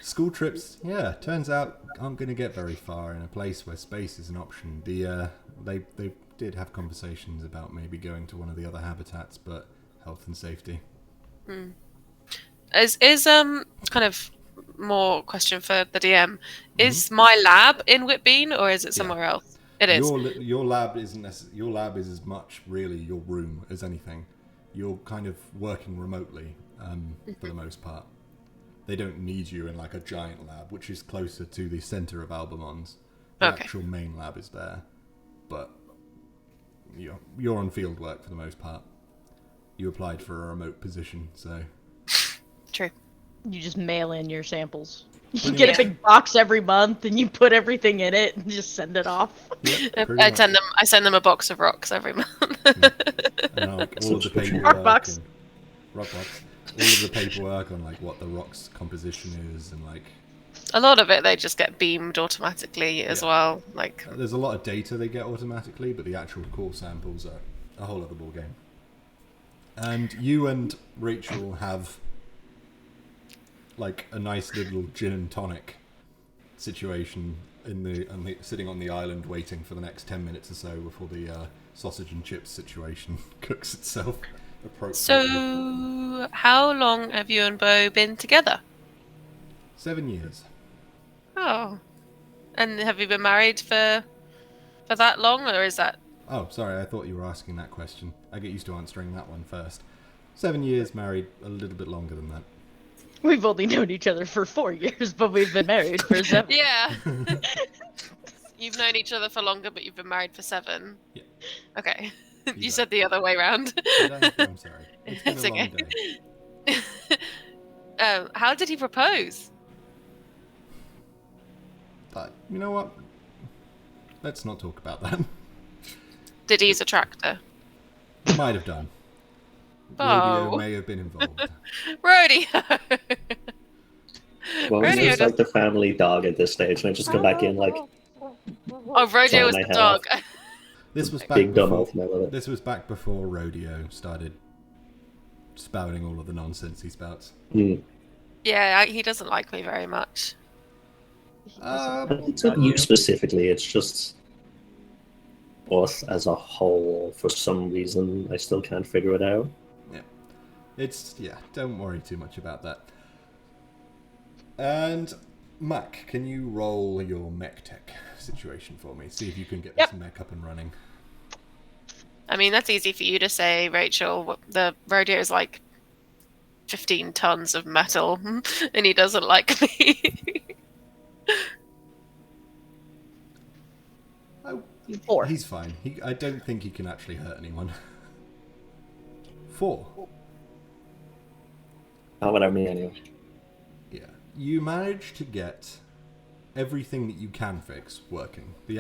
School trips, yeah, turns out aren't going to get very far in a place where space is an option. They did have conversations about maybe going to one of the other habitats, but health and safety. Is kind of more question for the DM. Is my lab in Whitbean or is it somewhere else? It is. Your lab isn't your lab is as much really your room as anything. You're kind of working remotely for the most part. They don't need you in like a giant lab, which is closer to the center of Albemon's. The actual main lab is there, but you're on field work for the most part. You applied for a remote position, so... True. You just mail in your samples. You get a big box every month, and you put everything in it, and just send it off. Yep, I send them a box of rocks every month. And like, all of the paperwork Rock box. All of the paperwork on like what the rock's composition is, and like A lot of it they just get beamed automatically as well. Like there's a lot of data they get automatically, but the actual core samples are a whole other ballgame. And you and Rachel have like a nice little gin and tonic situation sitting on the island waiting for the next 10 minutes or so before the sausage and chips situation cooks itself appropriately. So, how long have you and Bo been together? 7 years. Oh. And have you been married for that long, or is that... Oh, sorry, I thought you were asking that question. I get used to answering that one first. 7 years, married a little bit longer than that. We've only known each other for 4 years, but we've been married for 7. Yeah. You've known each other for longer, but you've been married for 7. Yeah. Okay. You Yeah. said the other way round. I'm sorry. It's been a long day. How did he propose? But you know what? Let's not talk about that. Did he use a tractor? Might have done. Oh. Rodeo may have been involved. Rodeo! Well, Rodeo it's like the family dog at this stage, and I just go back in like Oh, Rodeo was Fine, the I dog. This was back big dumb before, elf, and I love it. This was back before Rodeo started spouting all of the nonsense he spouts. Yeah, he doesn't like me very much. It's not you specifically, it's just us as a whole. For some reason, I still can't figure it out. Don't worry too much about that. And Mac, can you roll your mech tech situation for me? See if you can get this mech up and running. I mean, that's easy for you to say, Rachel. The Rodeo is like 15 tons of metal, and he doesn't like me. 4. He's fine. I don't think he can actually hurt anyone. 4. Not without me, anyway. Yeah. You managed to get everything that you can fix working. The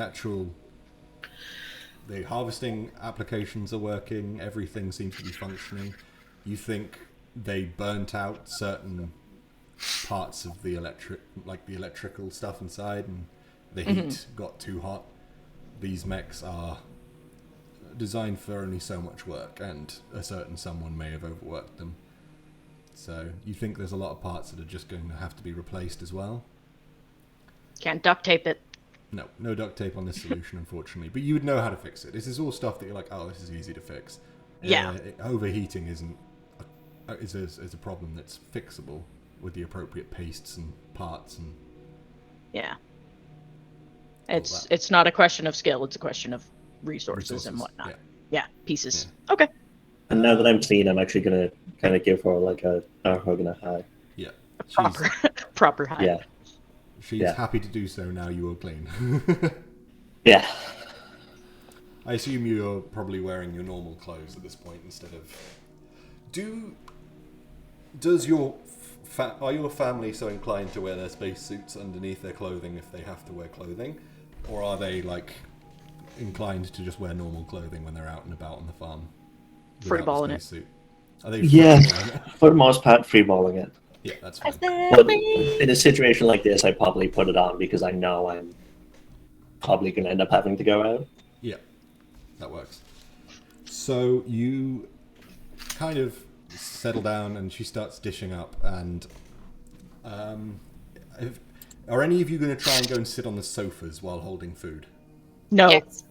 harvesting applications are working. Everything seems to be functioning. You think they burnt out certain parts of the electrical stuff inside, and the heat got too hot. These mechs are designed for only so much work, and a certain someone may have overworked them. So you think there's a lot of parts that are just going to have to be replaced as well? Can't duct tape it. No duct tape on this solution, unfortunately. But you would know how to fix it. This is all stuff that you're like, oh, this is easy to fix. Yeah. Overheating is a problem that's fixable with the appropriate pastes and parts and. Yeah. It's not a question of skill. It's a question of resources and whatnot. Yeah, pieces. Yeah. Okay. And now that I'm clean, I'm actually gonna kind of give her like a hug and a hi. Yeah. Proper hi. Yeah. She's happy to do so now you are clean. Yeah. I assume you're probably wearing your normal clothes at this point instead of. Are your family so inclined to wear their spacesuits underneath their clothing if they have to wear clothing, Or are they, like, inclined to just wear normal clothing when they're out and about on the farm? Freeballing it. Suit? Are they Yeah, freeballing it? for the most part, freeballing it. Yeah, that's fine. But in a situation like this, I probably put it on because I know I'm probably going to end up having to go out. Yeah, that works. So you kind of settle down and she starts dishing up and are any of you going to try and go and sit on the sofas while holding food? No. Yes.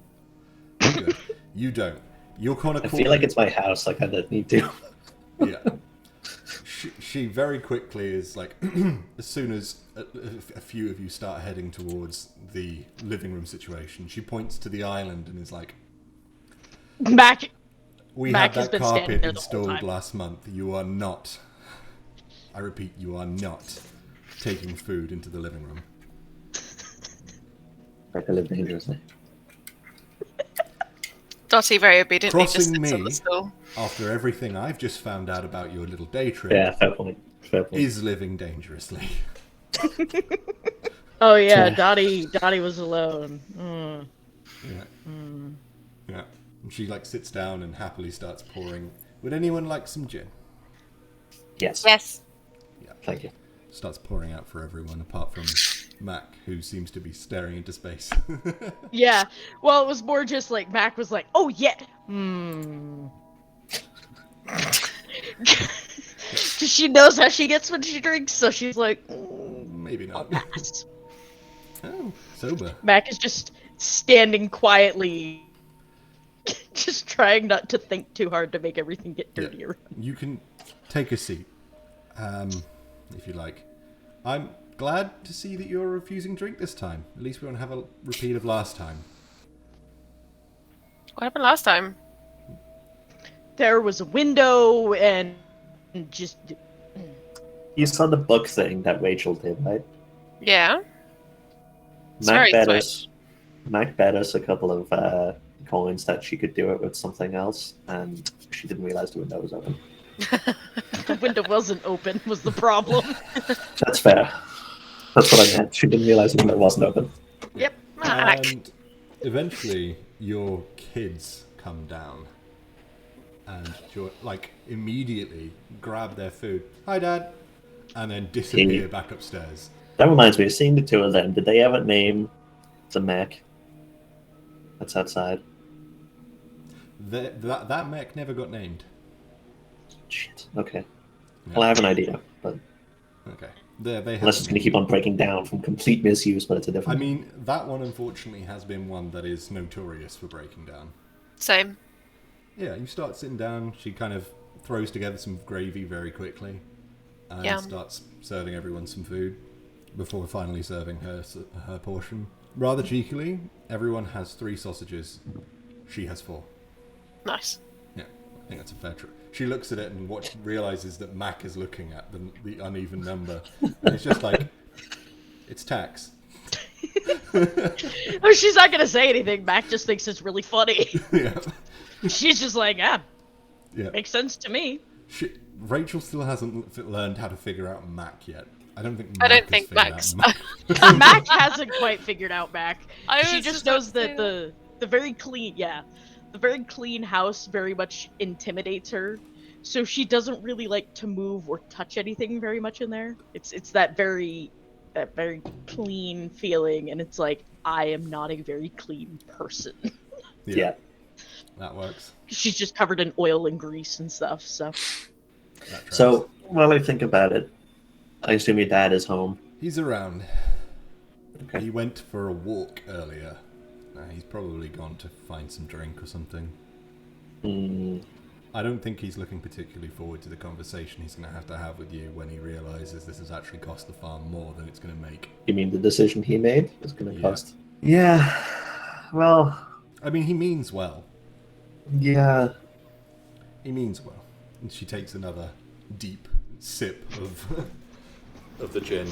Good. You don't. You're kind of I feel like it's my house, like I don't need to. Yeah. She very quickly is like, as soon as a few of you start heading towards the living room situation, she points to the island and is like, Mac Had has that been standing carpet there the whole installed time. last month. You are not, I repeat, you are not taking food into the living room. I live dangerously. Dottie very obediently just Crossing sits on me, the stool. after everything I've just found out about your little day trip, Yeah, fair point. Fair point. is living dangerously. Oh yeah, Yeah. Dottie was alone. Yeah. Yeah. And she like sits down and happily starts pouring. Would anyone like some gin? Yes. Yes. Thank you. Starts pouring out for everyone apart from Mac, who seems to be staring into space. Yeah. Well, it was more just like Mac was like, "Oh yeah." Cause she knows how she gets when she drinks, so she's like, Maybe I'll not. pass. Oh, sober. Mac is just standing quietly, just trying not to think too hard to make everything get Yeah. dirtier. You can take a seat, if you like. I'm glad to see that you're refusing drink this time. At least we won't have a repeat of last time. What happened last time? There was a window and just You saw the book thing that Rachel did, right? Yeah. It's Mac very bet us a couple of coins that she could do it with something else, and she didn't realize the window was open. the window wasn't open was the problem. That's fair. That's what I meant. She didn't realize the window wasn't open. Yep. And eventually, your kids come down and like immediately grab their food. Hi, Dad, and then disappear back upstairs. That reminds me, seeing the two of them, did they have a name to Mech that's outside? That mech never got named. Shit. Okay. Yeah. Well, I have an idea, but Okay. They unless it's going to keep on breaking down from complete misuse, but it's a I different. mean, that one unfortunately has been one that is notorious for breaking down. Same. Yeah, you start sitting down, she kind of throws together some gravy very quickly and Yum. starts serving everyone some food before finally serving her portion. Rather cheekily, everyone has 3 sausages. She has 4. Nice. Yeah, I think that's a fair trade. She looks at it and realizes that Mac is looking at the uneven number. And it's just like, it's tax. Oh, she's not gonna say anything. Mac just thinks it's really funny. Yeah. She's just like, yeah, Yeah. makes sense to me. Rachel still hasn't learned how to figure out Mac yet. I don't think Max. Mac hasn't quite figured out Mac. I She was just about knows to that say the very clean, the very clean house very much intimidates her. So she doesn't really like to move or touch anything very much in there. It's that very clean feeling, and it's like, I am not a very clean person. Yeah. That works. She's just covered in oil and grease and stuff. So That tracks. So, while I think about it, I assume your dad is home. He's around. Okay. He went for a walk earlier. He's probably gone to find some drink or something. I don't think he's looking particularly forward to the conversation he's going to have with you when he realizes this has actually cost the farm more than it's going to make. You mean the decision he made is going to cost? Yeah. Well, I mean, he means well. yeah. He means well. And she takes another deep sip of the gin.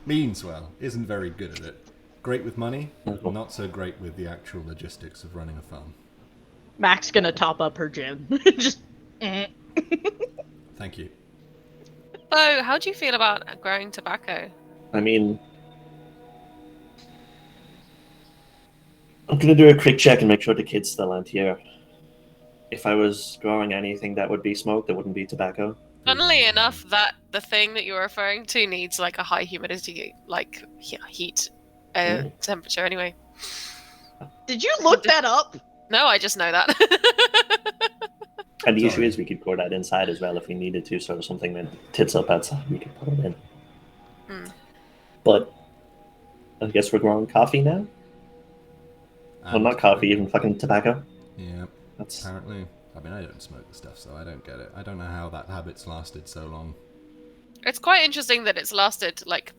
Means well. Isn't very good at it. Great with money, not so great with the actual logistics of running a farm. Mac's gonna top up her gin. Just. Thank you. So, how do you feel about growing tobacco? I mean, I'm gonna do a quick check and make sure the kids still aren't here. If I was growing anything that would be smoked, it wouldn't be tobacco. Funnily enough, that the thing that you're referring to needs like a high humidity, like heat temperature. Anyway, Did you look that up? no, I just know that. And the issue Sorry. is we could grow that inside as well if we needed to, so something that tits up outside, we could put it in. But I guess we're growing coffee now? Well, not coffee, even fucking tobacco. Yeah, That's apparently. I mean, I don't smoke the stuff, so I don't get it. I don't know how that habit's lasted so long. It's quite interesting that it's lasted like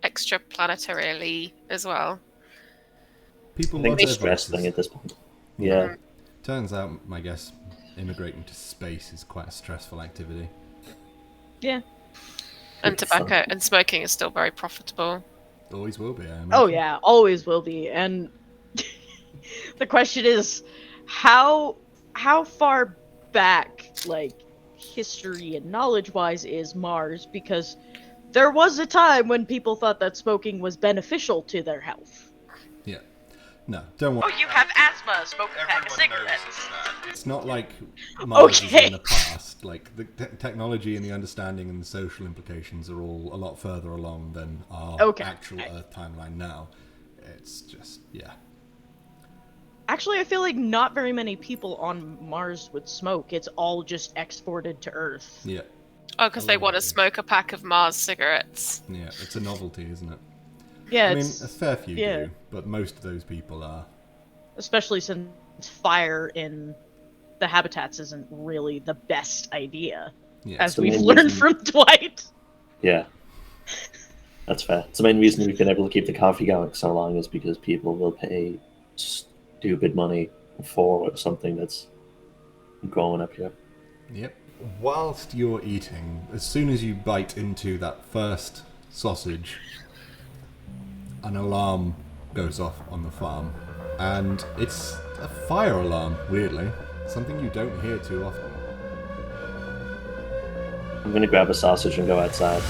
extraplanetarily as well. People I think love the their stress voices. thing at this point. Yeah. Turns out, I guess, immigrating to space is quite a stressful activity. Yeah. And It's tobacco and smoking is still very profitable. Always will be, I imagine. Oh yeah, always will be. And the question is, how far back, like history and knowledge-wise, is Mars? Because there was a time when people thought that smoking was beneficial to their health. Yeah. No, don't worry. Oh, you have asthma. Smoke a pack of cigarettes. It's not like Mars is Okay. in the past. Like, the technology and the understanding and the social implications are all a lot further along than our actual Earth timeline now. It's just, yeah. Actually, I feel like not very many people on Mars would smoke. It's all just exported to Earth. Yeah. Oh, because they want to smoke a pack of Mars cigarettes. Yeah, it's a novelty, isn't it? Yeah, I mean, it's, a fair few yeah. do, but most of those people are. Especially since fire in the habitats isn't really the best idea, Yeah. as the we've main learned reason- from Dwight. Yeah. That's fair. It's the main reason we've been able to keep the coffee going so long is because people will pay stupid money for something that's growing up here. Yep. Whilst you're eating, as soon as you bite into that first sausage, an alarm goes off on the farm. And it's a fire alarm, weirdly. Something you don't hear too often. I'm gonna grab a sausage and go outside.